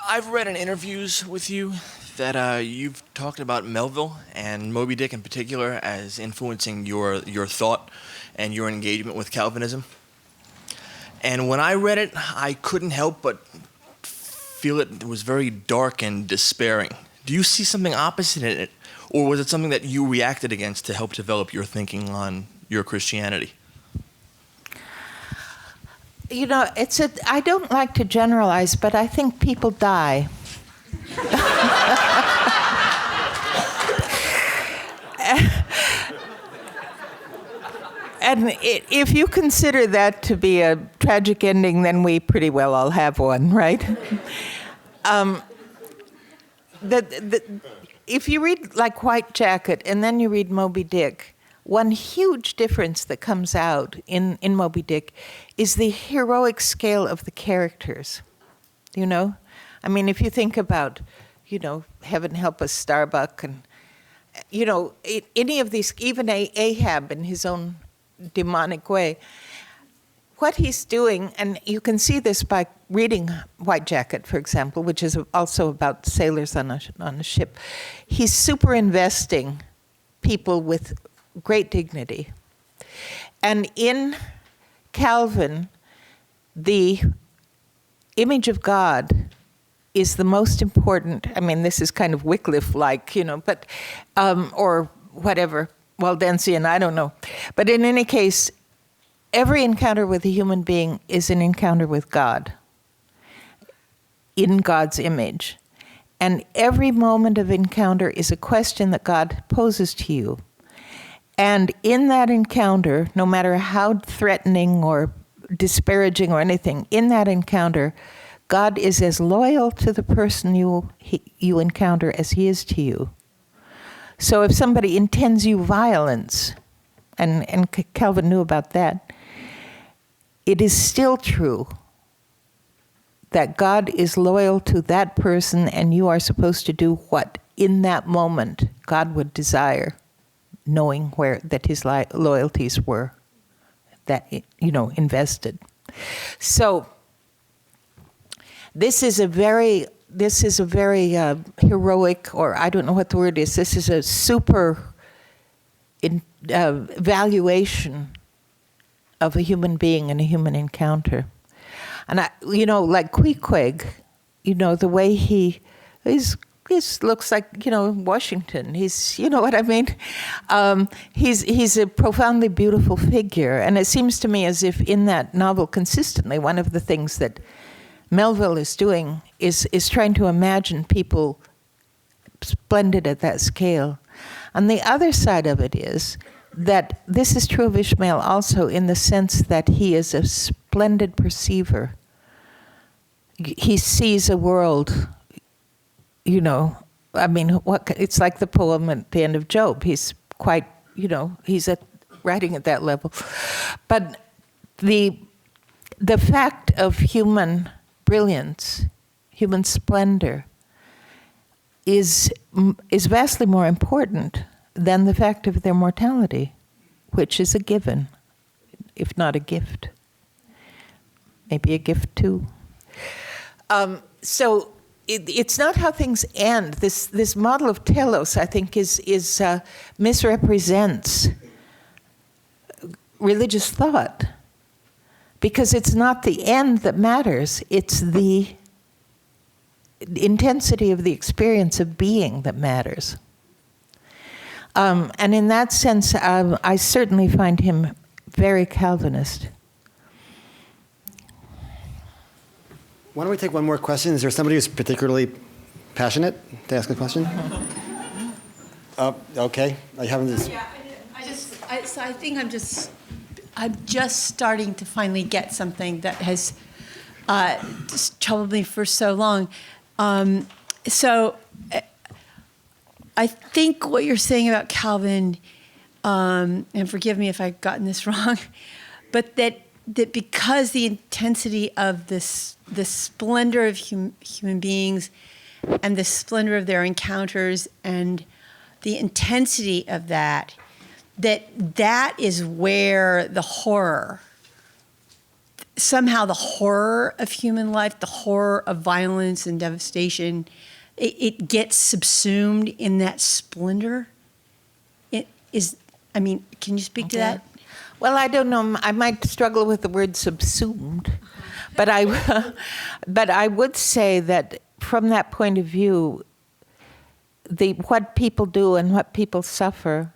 I've read in interviews with you that you've talked about Melville and Moby Dick in particular as influencing your thought and your engagement with Calvinism. And when I read it, I couldn't help but feel it was very dark and despairing. Do you see something opposite in it, or was it something that you reacted against to help develop your thinking on your Christianity? I don't like to generalize, but I think people die. And if you consider that to be a tragic ending, then we pretty well all have one, right? If you read like White Jacket and then you read Moby Dick, one huge difference that comes out in Moby Dick is the heroic scale of the characters. I mean, if you think about, Heaven Help Us, Starbuck, and, any of these, even Ahab in his own demonic way, what he's doing, and you can see this by reading White Jacket, for example, which is also about sailors on a ship, he's super investing people with great dignity. And in Calvin, the image of God is the most important. I mean, this is kind of Wycliffe-like, but, or whatever, Waldensian, I don't know. But in any case, every encounter with a human being is an encounter with God, in God's image. And every moment of encounter is a question that God poses to you. And in that encounter, no matter how threatening or disparaging or anything, in that encounter, God is as loyal to the person you encounter as he is to you. So if somebody intends you violence, and Calvin knew about that, it is still true that God is loyal to that person, and you are supposed to do what in that moment God would desire, knowing that his loyalties were invested. So this is a very heroic, or I don't know what the word is. This is a super valuation of a human being and a human encounter. And like Queequeg, the way he looks like, Washington. He's, what I mean? He's a profoundly beautiful figure. And it seems to me as if in that novel consistently, one of the things that Melville is doing is trying to imagine people splendid at that scale. And the other side of it is that this is true of Ishmael also in the sense that he is a splendid perceiver. He sees a world, you know, I mean, it's like the poem at the end of Job. He's quite, you know, he's writing at that level. But the fact of human brilliance, human splendor, is vastly more important than the fact of their mortality, which is a given, if not a gift. Maybe a gift too. So it's not how things end. This model of telos, I think, misrepresents religious thought, because it's not the end that matters, it's the intensity of the experience of being that matters. And in that sense, I certainly find him very Calvinist. Why don't we take one more question? Is there somebody who's particularly passionate to ask a question? Okay. I haven't. Yeah, so I think I'm just starting to finally get something that has just troubled me for so long. I think what you're saying about Calvin, and forgive me if I've gotten this wrong, but that because the intensity of the splendor of human beings and the splendor of their encounters and the intensity of that is where the horror, somehow the horror of human life, the horror of violence and devastation, it gets subsumed in that splendor. It is, I mean, can you speak to that? Well, I don't know. I might struggle with the word subsumed, but I would say that from that point of view, what people do and what people suffer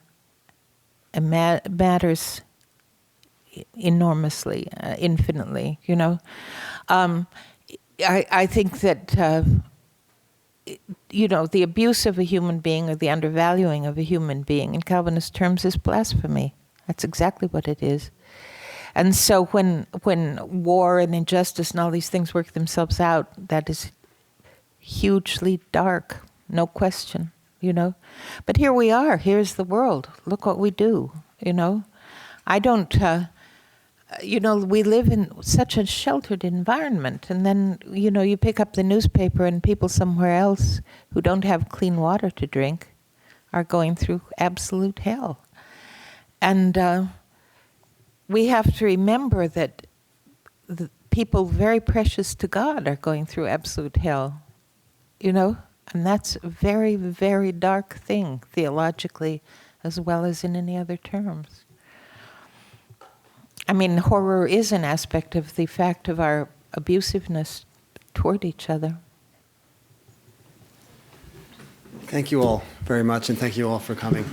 matters enormously, infinitely. You know, I think that you know, the abuse of a human being or the undervaluing of a human being in Calvinist terms is blasphemy. That's exactly what it is. And so when war and injustice and all these things work themselves out, that is hugely dark, no question, you know. But here we are, here's the world. Look what we do, you know. I don't, you know, we live in such a sheltered environment, and then, you know, you pick up the newspaper and people somewhere else who don't have clean water to drink are going through absolute hell. And we have to remember that the people very precious to God are going through absolute hell, you know? And that's a very, very dark thing, theologically, as well as in any other terms. I mean, horror is an aspect of the fact of our abusiveness toward each other. Thank you all very much, and thank you all for coming.